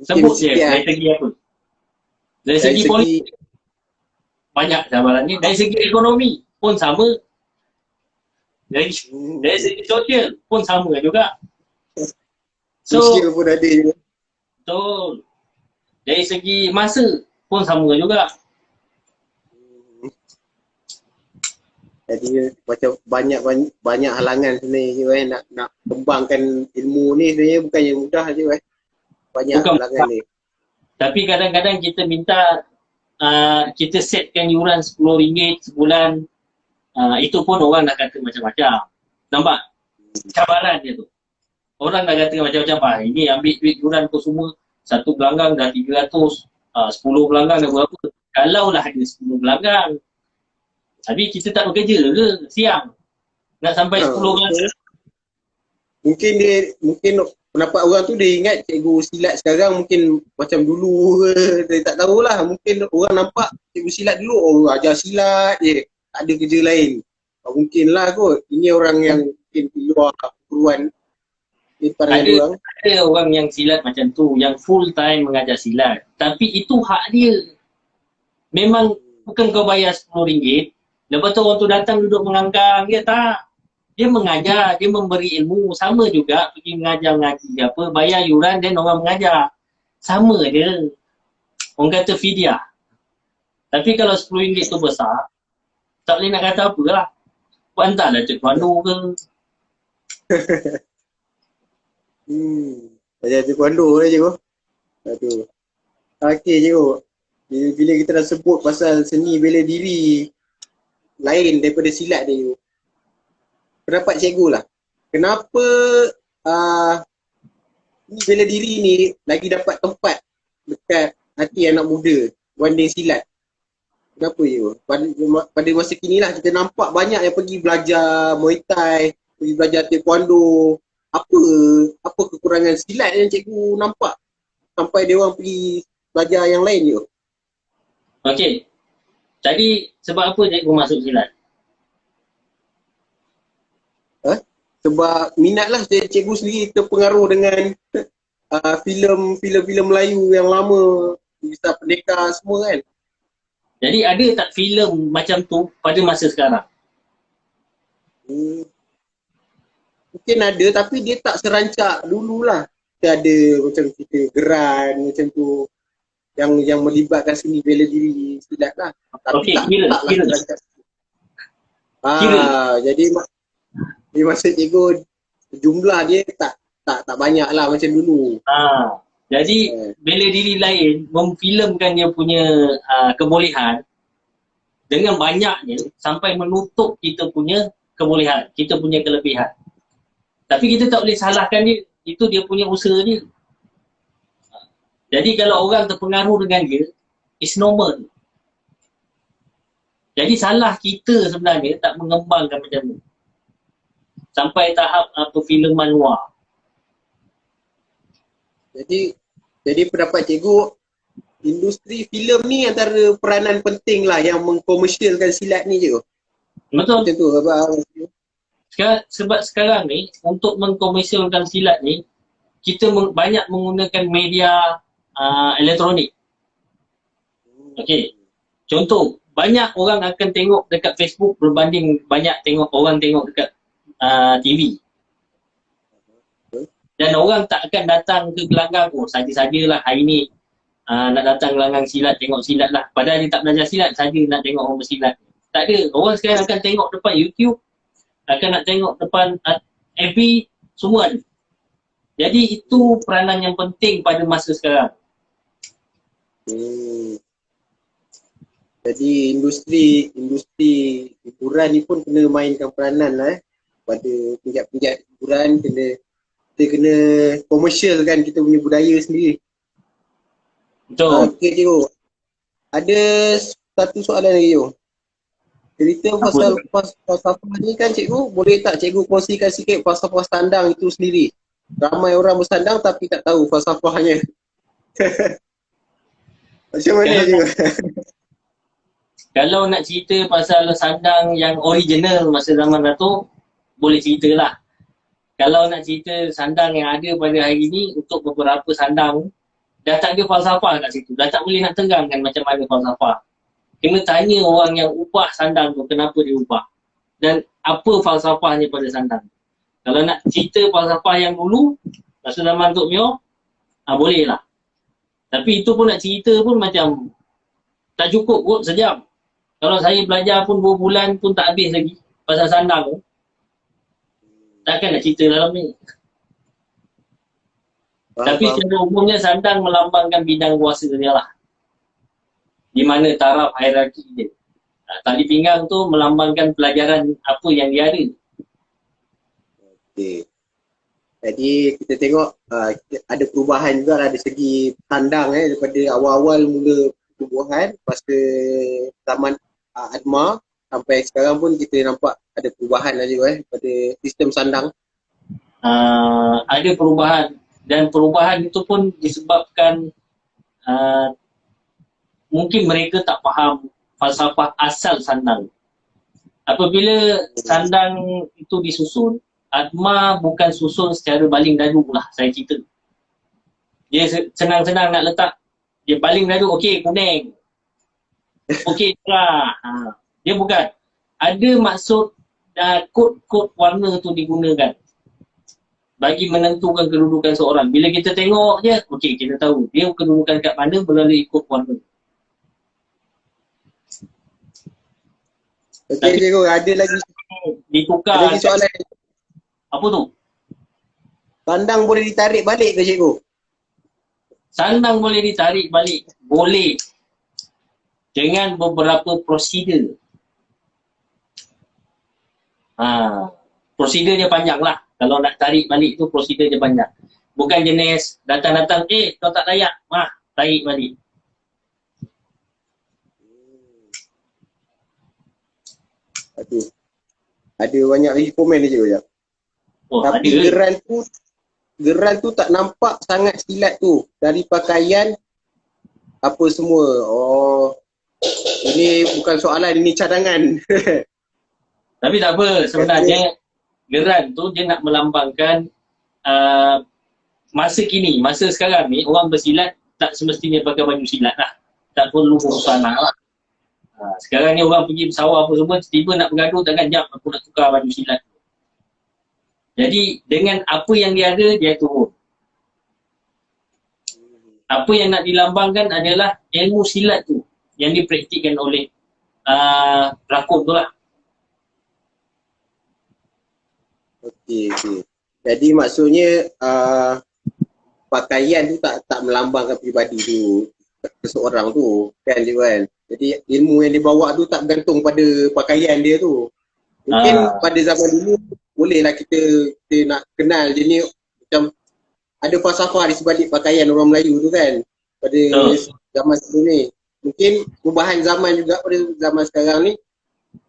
Sebut je sikit dari segi apa? Dari segi politik banyak cabarannya. Dari segi ekonomi pun sama. Dari segi sosial pun sama juga. sosial So, pun ada je. betul. Dari segi masa pun sama juga. Jadi macam banyak halangan sebenarnya nak kembangkan ilmu ni sebenarnya bukannya mudah je banyak Bukan halangan ni. Tapi kadang-kadang kita minta kita setkan yuran RM10 sebulan. Itu pun orang dah kata macam-macam. Nampak? Cabaran dia tu. Orang dah kata macam-macam. Ini ambil duit yuran tu semua. Satu gelanggang dah 300. 10 gelanggang dah berapa. Kalaulah ada 10 gelanggang. Tapi kita tak bekerja ke siang? Nak sampai 10 gelanggang. Mungkin pendapat orang tu dia ingat cikgu silat sekarang mungkin macam dulu ke. Dia tak tahulah. Mungkin orang nampak cikgu silat dulu, ajar silat je. Tak ada kerja lain. Mungkinlah kot. Ini orang yang mungkin di luar keperluan. Ada orang yang silat macam tu, yang full time mengajar silat. Tapi itu hak dia. Memang bukan kau bayar RM10, lepas tu orang tu datang duduk mengangkang. Dia tak. Dia mengajar, dia memberi ilmu. Sama juga pergi mengajar ngaji apa, bayar yuran dan orang mengajar. Sama je. Orang kata fidyah. Tapi kalau RM10 tu besar, tak boleh nak kata apa lah. Hantarlah taekwondo ke. Macam taekwondo lah cikgu. Aduh. Okey cikgu. Bila kita dah sebut pasal seni bela diri lain daripada silat ni cikgu. Pendapat cikgu lah. Kenapa bela diri ni lagi dapat tempat dekat hati anak muda berbanding silat? Kenapa cikgu? Pada masa kini lah kita nampak banyak yang pergi belajar Muay Thai, pergi belajar taekwondo. Apa kekurangan silat yang cikgu nampak sampai dia orang pergi belajar yang lain je? Okey. Jadi sebab apa cikgu masuk silat? Sebab minat lah cikgu sendiri terpengaruh dengan filem Melayu yang lama, Kisah Pendekar semua kan. Jadi ada tak filem macam tu pada masa sekarang? Mungkin ada tapi dia tak serancak dululah. Kita ada macam kita geran macam tu yang melibatkan seni bela diri silat lah. Tapi Okey, kira. Jadi masa cikgu jumlah dia tak banyak lah macam dulu. Jadi bela diri lain memfilmkan dia punya kebolehan dengan banyaknya sampai menutup kita punya kebolehan, kita punya kelebihan. Tapi kita tak boleh salahkan dia, itu dia punya usaha dia. Jadi kalau orang terpengaruh dengan dia, it's normal. Jadi salah kita sebenarnya tak mengembangkan macam tu. Sampai tahap perfilman luar. Jadi pendapat cikgu, industri filem ni antara peranan penting lah yang mengkomersialkan silat ni cikgu. Betul. Macam tu abang. Sebab sekarang ni untuk mengkomersialkan silat ni kita banyak menggunakan media elektronik. Okey. Contoh, banyak orang akan tengok dekat Facebook berbanding banyak orang tengok dekat TV. Dan orang tak akan datang ke gelanggang, saja-sajalah hari ni nak datang gelanggang silat, tengok silat lah. Padahal dia tak belajar silat, saja nak tengok orang bersilat. Tak ada. Orang sekarang akan tengok depan YouTube, akan nak tengok depan FB, semua ada. Jadi itu peranan yang penting pada masa sekarang. Jadi industri hiburan ni pun kena mainkan peranan lah pada pijat-pijat hiburan, kita kena komersial kan kita punya budaya sendiri. Betul. Okey cikgu. Ada satu soalan lagi cikgu. Cerita pasal falsafah ni kan cikgu, boleh tak cikgu kongsikan sikit falsafah sandang itu sendiri? Ramai orang bersandang tapi tak tahu falsafahnya. Macam mana cikgu? Kalau nak cerita pasal sandang yang original masa zaman Datuk, boleh ceritalah. kalau nak cerita sandang yang ada pada hari ni untuk beberapa sandang dah tak ada falsafah kat situ. Dah tak boleh nak tenggangkan macam mana falsafah. Kena tanya orang yang ubah sandang tu kenapa dia ubah. Dan apa falsafahnya pada sandang. Kalau nak cerita falsafah yang dulu, masa zaman Tok Mio, boleh lah. Tapi itu pun nak cerita pun macam tak cukup kot sejam. Kalau saya belajar pun 2 bulan pun tak habis lagi pasal sandang tu. Takkan nak cerita dalam ni. Tapi secara umumnya sandang melambangkan bidang kuasa dia lah. Di mana taraf hierarki dia. Tali pinggang tu melambangkan pelajaran apa yang dia ada. Okey. Jadi kita tengok ada perubahan juga lah dari segi sandang daripada awal-awal mula pertumbuhan masa zaman Adma sampai sekarang pun kita nampak ada perubahan lah juga pada sistem sandang. Ada perubahan dan perubahan itu pun disebabkan mungkin mereka tak faham falsafah asal sandang. Apabila sandang itu disusun, Adma bukan susun secara baling dadu lah saya cerita. Dia senang-senang nak letak. Dia baling dadu, okey kuning. Okey cerah. Dia bukan. Ada maksud kod-kod warna tu digunakan bagi menentukan kedudukan seorang. Bila kita tengok je, okey kita tahu dia kedudukan kat mana melalui kod warna. Okey cikgu, ada lagi ditukar. Ada lagi soalan. Apa tu? Sandang boleh ditarik balik ke cikgu? Sandang boleh ditarik balik. Boleh. Dengan beberapa prosedur. Prosedur dia panjang lah. Kalau nak tarik balik tu prosedur dia panjang. Bukan jenis datang-datang, kau tak layak. Tarik balik. Ada banyak lagi komen ni cikgu. Tapi geran tu tak nampak sangat silat tu dari pakaian apa semua. Ini bukan soalan, ini cadangan. Tapi tak apa, sebenarnya geran tu dia nak melambangkan masa kini, masa sekarang ni orang bersilat tak semestinya pakai baju silat lah. Tak perlu busana lah. Sekarang ni orang pergi bersawah apa semua, tiba-tiba nak bergaduh takkan jap aku nak tukar baju silat. Jadi dengan apa yang dia ada, dia turun. Apa yang nak dilambangkan adalah ilmu silat tu yang dipraktikkan oleh pelakon tu lah. Okey. Jadi maksudnya pakaian tu tak melambangkan peribadi tu seseorang tu kan cikgu kan. Jadi ilmu yang dia bawa tu tak bergantung pada pakaian dia tu. Mungkin pada zaman dulu bolehlah kita nak kenal dia ni macam ada falsafah di sebalik pakaian orang Melayu tu kan pada zaman sebelum ni. Mungkin perubahan zaman juga pada zaman sekarang ni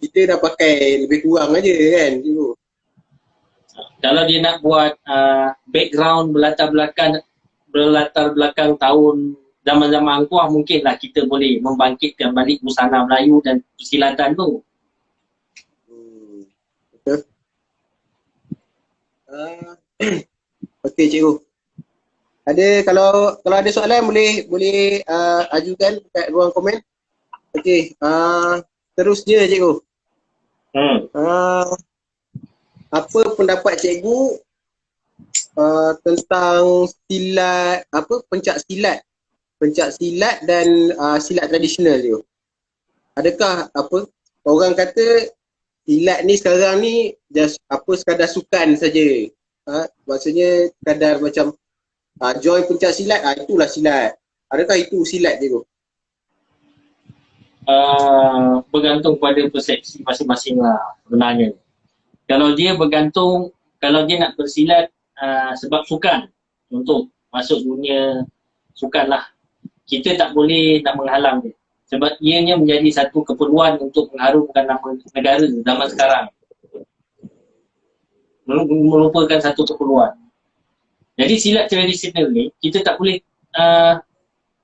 kita dah pakai lebih kurang aja kan cikgu. Kalau dia nak buat background berlatar belakang tahun zaman-zaman angkuh, mungkinlah kita boleh membangkitkan balik busana Melayu dan persilatan tu. Betul. Okey cikgu. Kalau ada soalan boleh ajukan kat ruang komen. Okey, terus je cikgu. Apa pendapat cikgu tentang silat pencak silat dan silat tradisional cikgu? Adakah orang kata silat ni sekarang ni just sekadar sukan saja. Maksudnya sekadar macam join pencak silat, itulah silat. Adakah itu silat cikgu? Bergantung pada persepsi masing-masing lah sebenarnya. Kalau dia nak bersilat sebab sukan, untuk masuk dunia sukan lah, kita tak boleh nak menghalang dia. Sebab ianya menjadi satu keperluan untuk mengharumkan nama negara zaman sekarang. Merupakan satu keperluan. Jadi silat tradisional ni, kita tak boleh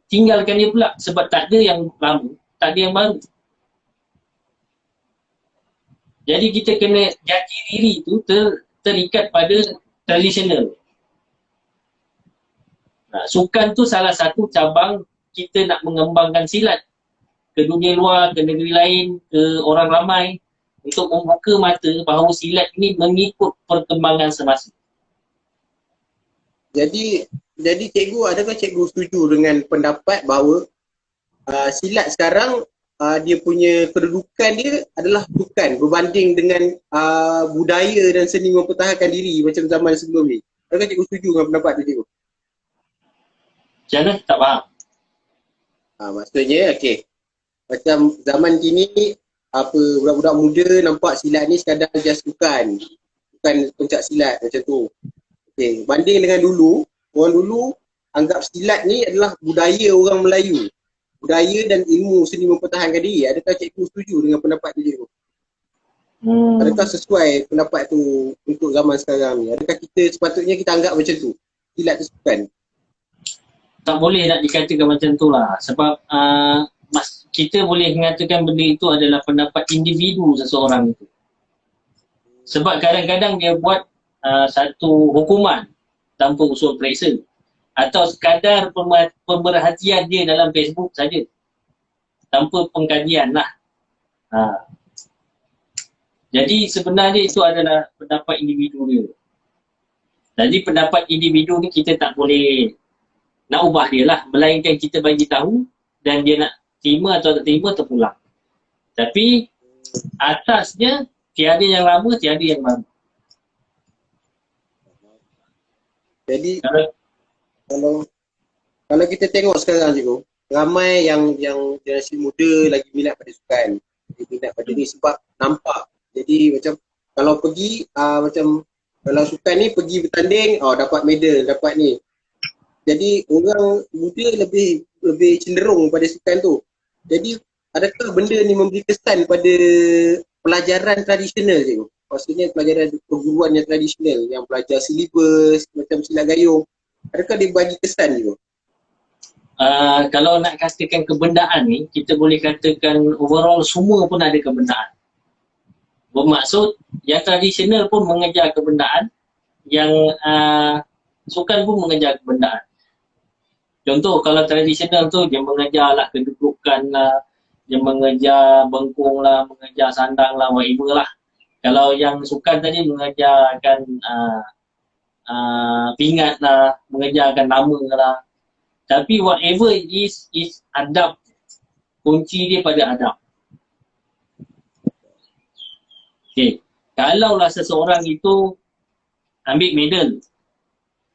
tinggalkan dia pula sebab tak ada yang lama, tak ada yang baru. Jadi kita kena jati diri tu terikat pada tradisional. Sukan tu salah satu cabang kita nak mengembangkan silat ke dunia luar, ke negeri lain, ke orang ramai untuk membuka mata bahawa silat ini mengikut perkembangan semasa. Jadi cikgu, adakah cikgu setuju dengan pendapat bahawa silat sekarang dia punya kedudukan dia adalah sukan berbanding dengan budaya dan seni mempertahankan diri macam zaman sebelum ni? Adakah cikgu setuju dengan pendapat tu, cikgu? Macam mana? Tak faham. Maksudnya, okey. Macam zaman kini, budak-budak muda nampak silat ni sekadar just sukan. Bukan pencak silat macam tu. Okey, banding dengan dulu, orang dulu anggap silat ni adalah budaya orang Melayu. Budaya dan ilmu seni mempertahankan diri. Adakah cikgu setuju dengan pendapat tu, cikgu? Adakah sesuai pendapat tu untuk zaman sekarang ni? Adakah sepatutnya kita anggap macam tu? Silat tu sukan? Tak boleh nak dikatakan macam tu lah. Sebab kita boleh mengatakan benda itu adalah pendapat individu seseorang itu. Sebab kadang-kadang dia buat satu hukuman tanpa usul periksa. Atau sekadar pemerhatian dia dalam Facebook saja. Tanpa pengkajian lah. Jadi sebenarnya itu adalah pendapat individu dia. Jadi pendapat individu ni kita tak boleh nak ubah dia lah. Melainkan kita bagi tahu dan dia nak terima atau tak terima terpulang. Tapi atasnya tiada yang lama, tiada yang baru. Jadi kalau kita tengok sekarang, cikgu, ramai yang generasi muda lagi minat pada sukan. Lagi minat pada ni sebab nampak. Jadi macam kalau pergi macam kalau sukan ni pergi bertanding, dapat medal, dapat ni. Jadi orang muda lebih cenderung pada sukan tu. Jadi adakah benda ni memberi kesan pada pelajaran tradisional, cikgu? Maksudnya pelajaran perguruan yang tradisional, yang belajar silibus macam silat gayung. Adakah dia bagi kesan, cikgu? Kalau nak katakan kebendaan ni, kita boleh katakan overall semua pun ada kebendaan. Bermaksud yang tradisional pun mengejar kebendaan, yang sukan pun mengejar kebendaan. Contoh kalau tradisional tu dia mengejarlah kedudukan lah, dia mengejar bengkung lah, mengejar sandang lah, whatever lah. Kalau yang sukan tadi mengejarkan pingat lah, mengejarkan nama lah. Tapi whatever it is adab. Kunci dia pada adab. Okay. Kalaulah seseorang itu ambil medal,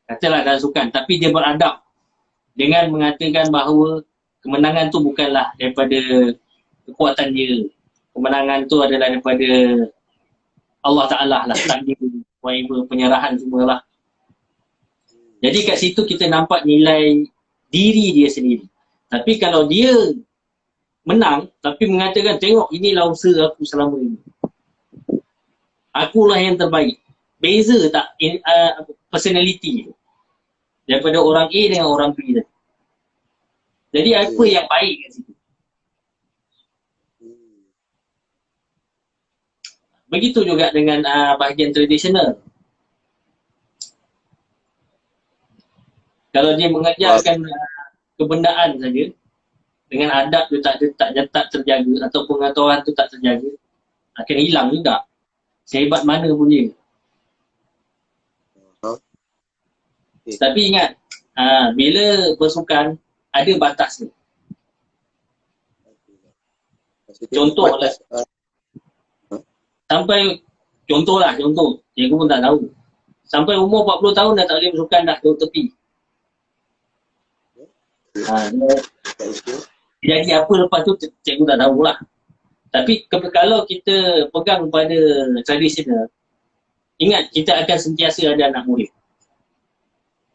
katalah dalam sukan, tapi dia beradab dengan mengatakan bahawa kemenangan tu bukanlah daripada kekuatan dia. Kemenangan tu adalah daripada Allah Ta'ala lah, takdir, whatever, penyerahan semualah. Jadi kat situ kita nampak nilai diri dia sendiri. Tapi kalau dia menang, tapi mengatakan tengok inilah usaha aku selama ini. Akulah yang terbaik. Beza tak personality tu? Daripada orang A dengan orang B tadi. Jadi apa yang baik kat situ? Begitu juga dengan bahagian tradisional. Kalau dia mengajarkan kebendaan saja, dengan adab tu tak terjaga atau pengetahuan tu tak terjaga, akan hilang juga. Sehebat mana pun dia. Tapi ingat, bila bersukan, ada batas ni. Contoh lah. Contoh, cikgu pun tak tahu. Sampai umur 40 tahun dah tak boleh bersukan dah, duduk tepi. Jadi apa lepas tu, cikgu tak tahulah. Tapi kalau kita pegang pada tradisional, ingat kita akan sentiasa ada anak murid.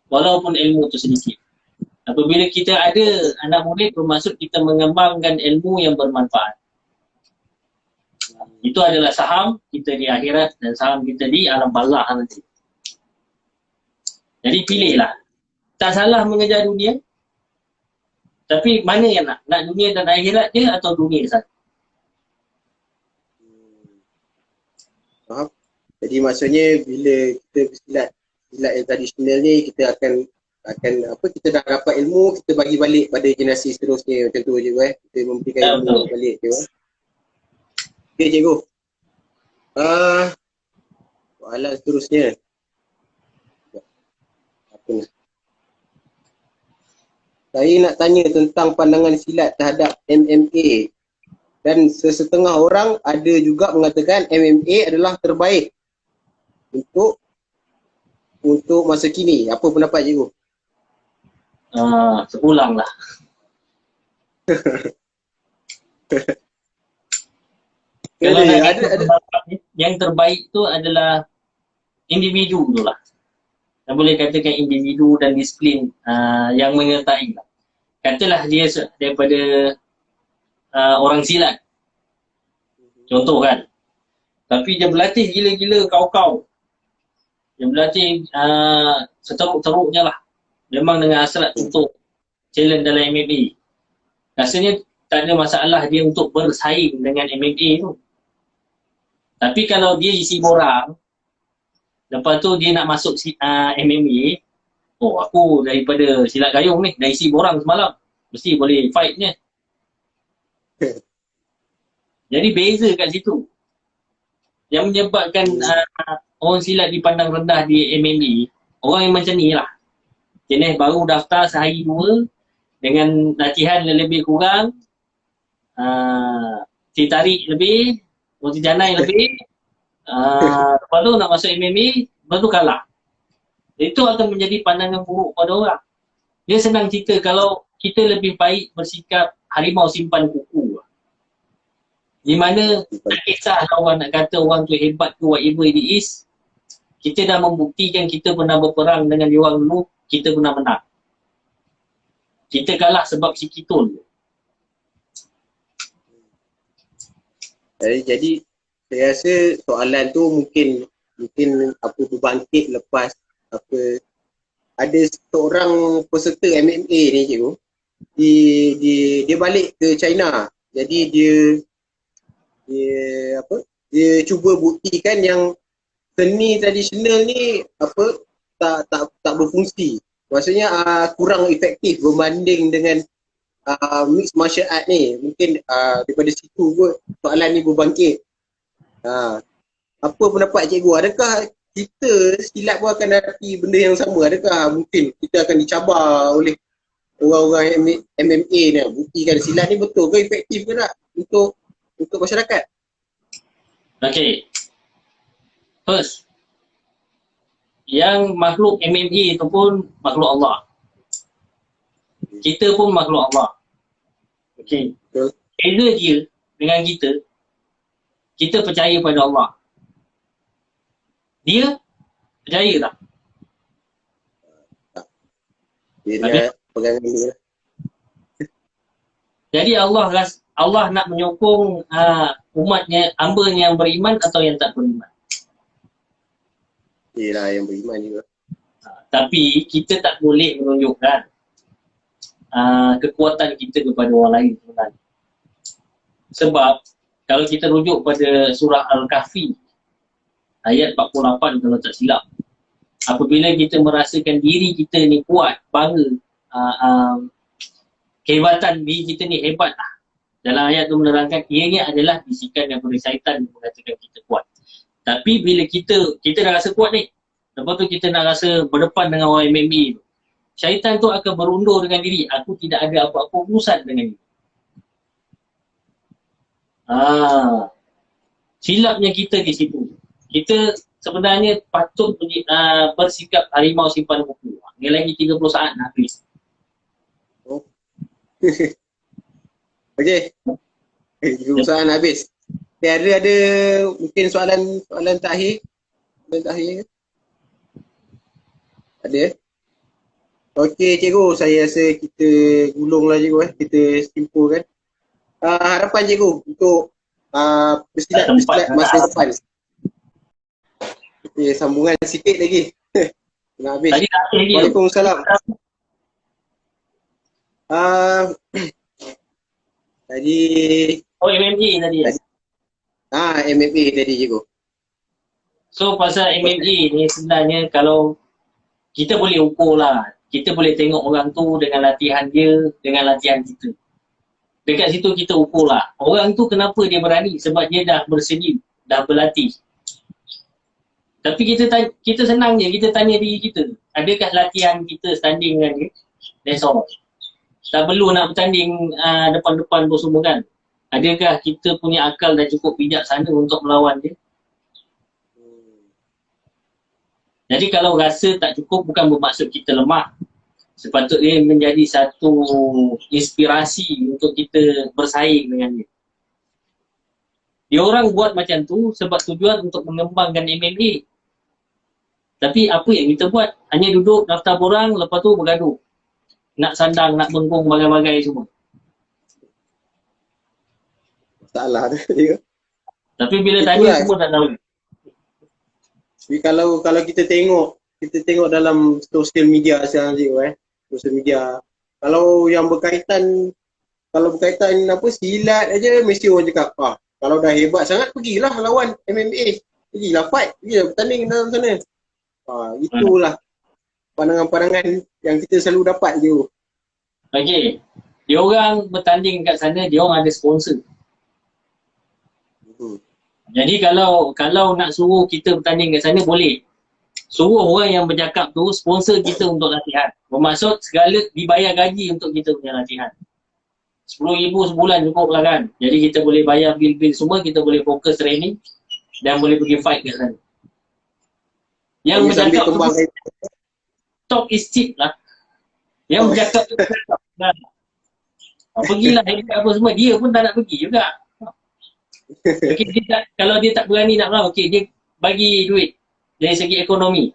Walaupun ilmu tu sedikit. Apabila kita ada anak murid, bermaksud kita mengembangkan ilmu yang bermanfaat. Itu adalah saham kita di akhirat dan saham kita di alam barzakh nanti. Jadi pilihlah. Tak salah mengejar dunia. Tapi mana yang nak? Nak dunia dan akhirat je atau dunia satu? Faham? Jadi maksudnya bila kita bersilat silat yang tradisional ni kita akan apa, kita dah dapat ilmu, kita bagi balik pada generasi seterusnya, macam tu je kita memberikan Ya, ilmu betul. balik je. Okay cikgu. Soalan seterusnya. Apa ni? Saya nak tanya tentang pandangan silat terhadap MMA. Dan sesetengah orang ada juga mengatakan MMA adalah terbaik untuk masa kini. Apa pendapat cikgu? Sepulang lah. Kalau nak kata yang terbaik tu adalah individu tu lah. Kita boleh katakan individu dan disiplin yang menyertai lah. Katalah dia daripada orang silat. Contoh kan. Tapi dia berlatih gila-gila kau-kau. Dia berlatih seteruk-teruknya lah. Memang dengan hasrat untuk challenge dalam MMA. Rasanya tak ada masalah dia untuk bersaing dengan MMA tu. Tapi kalau dia isi borang, lepas tu dia nak masuk MMA, oh aku daripada silat gayung ni, dah isi borang semalam. Mesti boleh fightnya. Jadi beza kat situ. Yang menyebabkan orang silat dipandang rendah di MMA, orang yang macam ni lah. Jenis baru daftar sehari dua, dengan latihan lebih kurang, tarik lebih, roti janai lebih, lepas tu nak masuk MMA, lepas tu kalah. Itu akan menjadi pandangan buruk pada orang. Dia senang cerita kalau kita lebih baik bersikap harimau simpan kuku. Di mana tak kisah orang nak kata orang tu hebat ke whatever it is, kita dah membuktikan kita pernah berperang dengan dia orang dulu, kita pernah menang. Kita kalah sebab si kitun. Jadi saya rasa soalan tu mungkin apa berbangkit lepas apa ada seorang peserta MMA ni cikgu. Dia balik ke China. Jadi dia cuba buktikan yang seni tradisional ni apa tak berfungsi. Maksudnya kurang efektif berbanding dengan mixed martial art ni. Mungkin daripada situ kot soalan ni berbangkit. Apa pendapat cikgu? Adakah kita silat pun akan hadapi benda yang sama? Adakah mungkin kita akan dicabar oleh orang-orang MMA ni? Buktikan silat ni betul ke, efektif ke tak untuk masyarakat? Okay. First, yang makhluk MMA itu pun makhluk Allah. Kita pun makhluk Allah. Okay. Beza dia dengan kita percaya pada Allah. Dia percaya tak? Dia pegangan dia. Jadi Allah nak menyokong umatnya, hamba-Nya yang beriman atau yang tak beriman? Dia yang beriman juga. Tapi kita tak boleh menunjukkan kekuatan kita kepada orang lain sebenarnya. Sebab kalau kita rujuk pada surah Al-Kahfi ayat 48 kalau tak silap, apabila kita merasakan diri kita ni kuat, bangga, kehebatan diri kita ni hebat lah. Dalam ayat tu menerangkan ianya adalah bisikan daripada syaitan yang mengatakan kita kuat. Tapi bila kita dah rasa kuat ni, lepas tu kita nak rasa berdepan dengan orang MMA tu, syaitan tu akan berundur dengan diri, aku tidak ada apa-apa urusan dengan dia. Silapnya kita di situ. Kita sebenarnya patut bersikap harimau simpan kuku. Ni lagi 30 saat nak habis. Okey. 30 saat nak habis. Ada mungkin soalan terakhir? Soalan terakhir? Ada? Okey cikgu, saya rasa kita gulunglah cikgu kita simpulkan. Harapan cikgu untuk bersilat masa depan. Okey, sambungan sikit lagi. Nak habis. Waalaikumsalam. Tadi MMA tadi. MMA tadi cikgu. So pasal MMA ni sebenarnya kalau kita boleh ukur lah. Kita boleh tengok orang tu dengan latihan dia, dengan latihan kita. Dekat situ kita ukur lah. Orang tu kenapa dia berani? Sebab dia dah bersedia, dah berlatih. Tapi kita senang je, kita tanya diri kita. Adakah latihan kita standing dengan dia? That's all. Tak perlu nak bertanding depan-depan pun semua kan. Adakah kita punya akal dah cukup bijaksana untuk melawan dia? Jadi kalau rasa tak cukup bukan bermaksud kita lemah. Sepatutnya menjadi satu inspirasi untuk kita bersaing dengan dia. Dia orang buat macam tu sebab tujuan untuk mengembangkan MMA. Tapi apa yang kita buat? Hanya duduk daftar borang, lepas tu bergaduh. Nak sandang, nak bengkung, bagai-bagai semua. Salah dia. Tapi bila tanya semua tak tahu. Tapi kalau kita tengok dalam sosial media sekarang ni, sosial media. Kalau berkaitan apa silat aja mesti orang cakap, kalau dah hebat sangat pergilah lawan MMA. Pergilah fight, pergilah bertanding dalam sana. Itulah pandangan-pandangan yang kita selalu dapat je. Okey. Dia orang bertanding kat sana, dia orang ada sponsor. Jadi kalau nak suruh kita bertanding kat sana boleh. Suruh orang yang bercakap tu sponsor kita untuk latihan. Bermaksud segala dibayar gaji untuk kita punya latihan. RM10,000 sebulan cukup lah kan. Jadi kita boleh bayar bil-bil semua, kita boleh fokus training dan boleh pergi fight kat sana. Yang bercakap tu talk is cheap lah. Yang bercakap tu pergilah hebat apa semua, dia pun tak nak pergi juga. Okay, kalau dia tak berani nak melawan, okay, dia bagi duit dari segi ekonomi.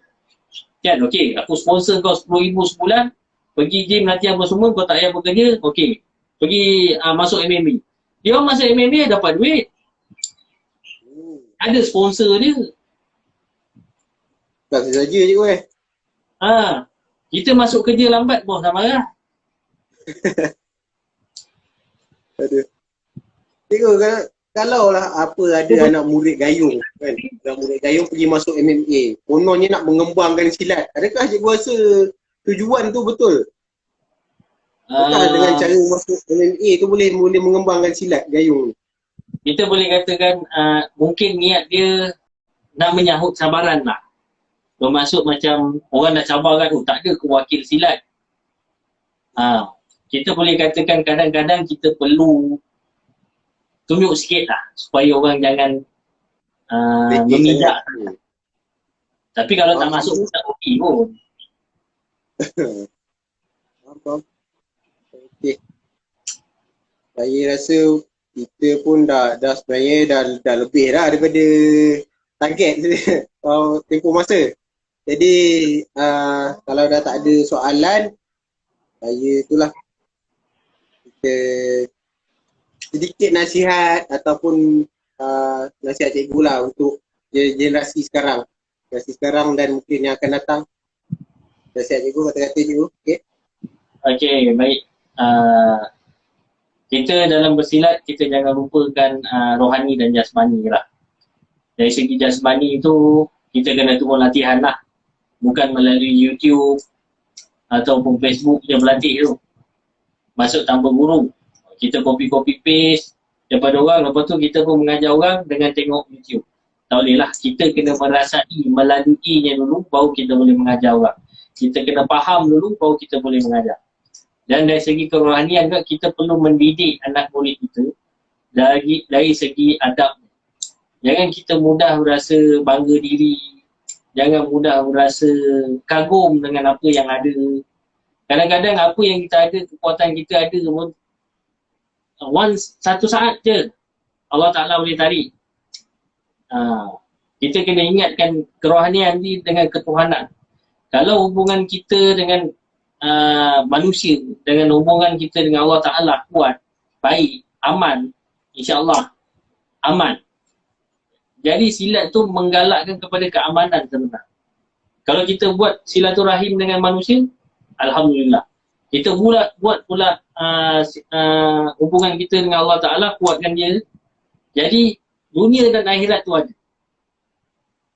Kan, okay, aku sponsor kau RM10,000 sebulan, pergi gym latihan apa semua, kau tak payah bekerja, okay. Pergi masuk MMA. Dia orang masuk MMA dapat duit. Ada sponsor dia. Tak saja je kita masuk kerja lambat, bos tak marah. Aduh. Tengok kalau lah apa ada anak murid gayung kan. Anak murid gayung pergi masuk MMA. Kononnya nak mengembangkan silat. Adakah cikgu rasa tujuan tu betul? Adakah dengan cara masuk MMA tu boleh mengembangkan silat gayung? Kita boleh katakan mungkin niat dia nak menyahut cabaran lah. Bermaksud macam orang dah cabar kan, tak ada kewakil silat. Kita boleh katakan kadang-kadang kita perlu tunjuk sikit lah supaya orang jangan memijak. Tapi kalau tak masuk pun tak okey pun. Okey. Saya rasa kita pun dah sebenarnya dah lebih dah daripada target tempoh masa. Jadi kalau dah tak ada soalan, saya itulah kita sedikit nasihat ataupun nasihat cikgu lah untuk generasi sekarang. Generasi sekarang dan mungkin yang akan datang. Nasihat cikgu, kata-kata cikgu. Okey, baik. Kita dalam bersilat, kita jangan lupakan rohani dan jasmani lah. Dari segi jasmani itu, kita kena turun latihan lah. Bukan melalui YouTube ataupun Facebook je berlatih tu. Masuk tanpa guru. Kita copy paste daripada orang, lepas tu kita pun mengajar orang dengan tengok YouTube. Tak boleh lah, kita kena merasai, melaluinya dulu baru kita boleh mengajar orang. Kita kena faham dulu baru kita boleh mengajar. Dan dari segi kerohanian juga, kita perlu mendidik anak murid kita dari segi adab. Jangan kita mudah berasa bangga diri, jangan mudah berasa kagum dengan apa yang ada. Kadang-kadang apa yang kita ada, kekuatan kita ada pun satu saat je Allah Ta'ala boleh tarik. Kita kena ingatkan kerohanian ni dengan ketuhanan. Kalau hubungan kita dengan manusia, dengan hubungan kita dengan Allah Ta'ala kuat, baik, aman, insyaAllah aman. Jadi silat tu menggalakkan kepada keamanan sebenarnya. Kalau kita buat silaturahim dengan manusia, Alhamdulillah. Kita buat pula hubungan kita dengan Allah Ta'ala, kuatkan dia. Jadi dunia dan akhirat tu ada.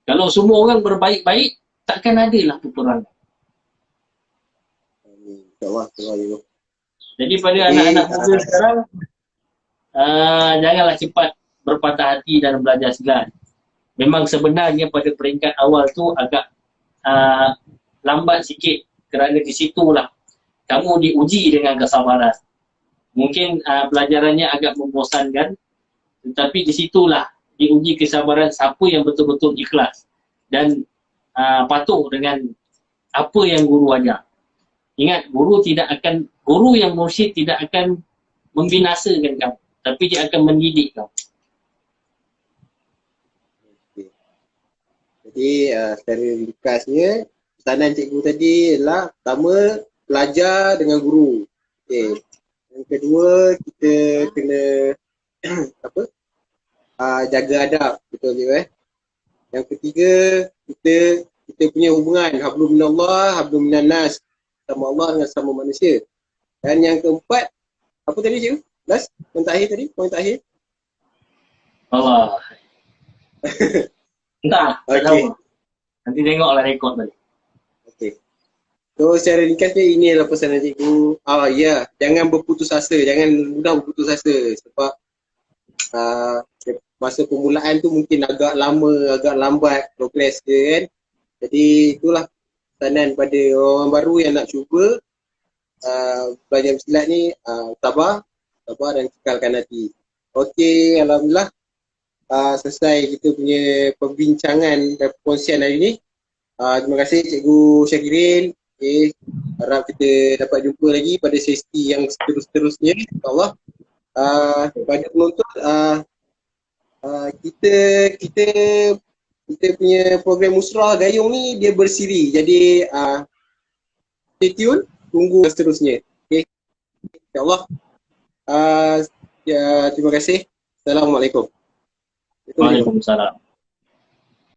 Kalau semua orang berbaik-baik, takkan ada lah peperangan. InsyaAllah. InsyaAllah. Jadi pada Jadi, anak-anak muda sekarang, janganlah cepat berpatah hati dalam belajar silat. Memang sebenarnya pada peringkat awal tu agak lambat sikit, kerana di situlah kamu diuji dengan kesabaran. Mungkin pelajarannya agak membosankan, tetapi di situlah diuji kesabaran siapa yang betul-betul ikhlas dan patuh dengan apa yang guru ajar. Ingat, guru yang mursyid tidak akan membinasakan kamu, tapi dia akan mendidik kamu. okay. Jadi secara ringkasnya, pesanan cikgu tadi adalah pertama, belajar dengan guru. Okay. Yang kedua, kita kena apa? Jaga adab, betul je Yang ketiga, kita punya hubungan hablum minallah, hablum minannas, sama Allah dengan sama manusia. Dan yang keempat, apa tadi cikgu? Last, poin terakhir tadi, poin terakhir. Allah. Entah, tak Okay. tahu. Nanti tengoklah rekod balik. Okay. So secara ringkasnya ini adalah pesanan cikgu. Ya, jangan berputus asa, jangan mudah berputus asa sebab masa permulaan tu mungkin agak lama, agak lambat progres dia kan. Jadi itulah pesanan pada orang baru yang nak cuba belajar silat ni, sabar dan kekalkan hati. Okey, alhamdulillah selesai kita punya perbincangan dan perkongsian hari ni. Terima kasih Cikgu Syakirin. Okay. Harap kita dapat jumpa lagi pada sesi yang seterusnya, insyaAllah. Pada penonton, kita punya program Musrah Gayung ni dia bersiri. Jadi stay tune, tunggu seterusnya. Okay. InsyaAllah. Terima kasih. Assalamualaikum. Waalaikumsalam.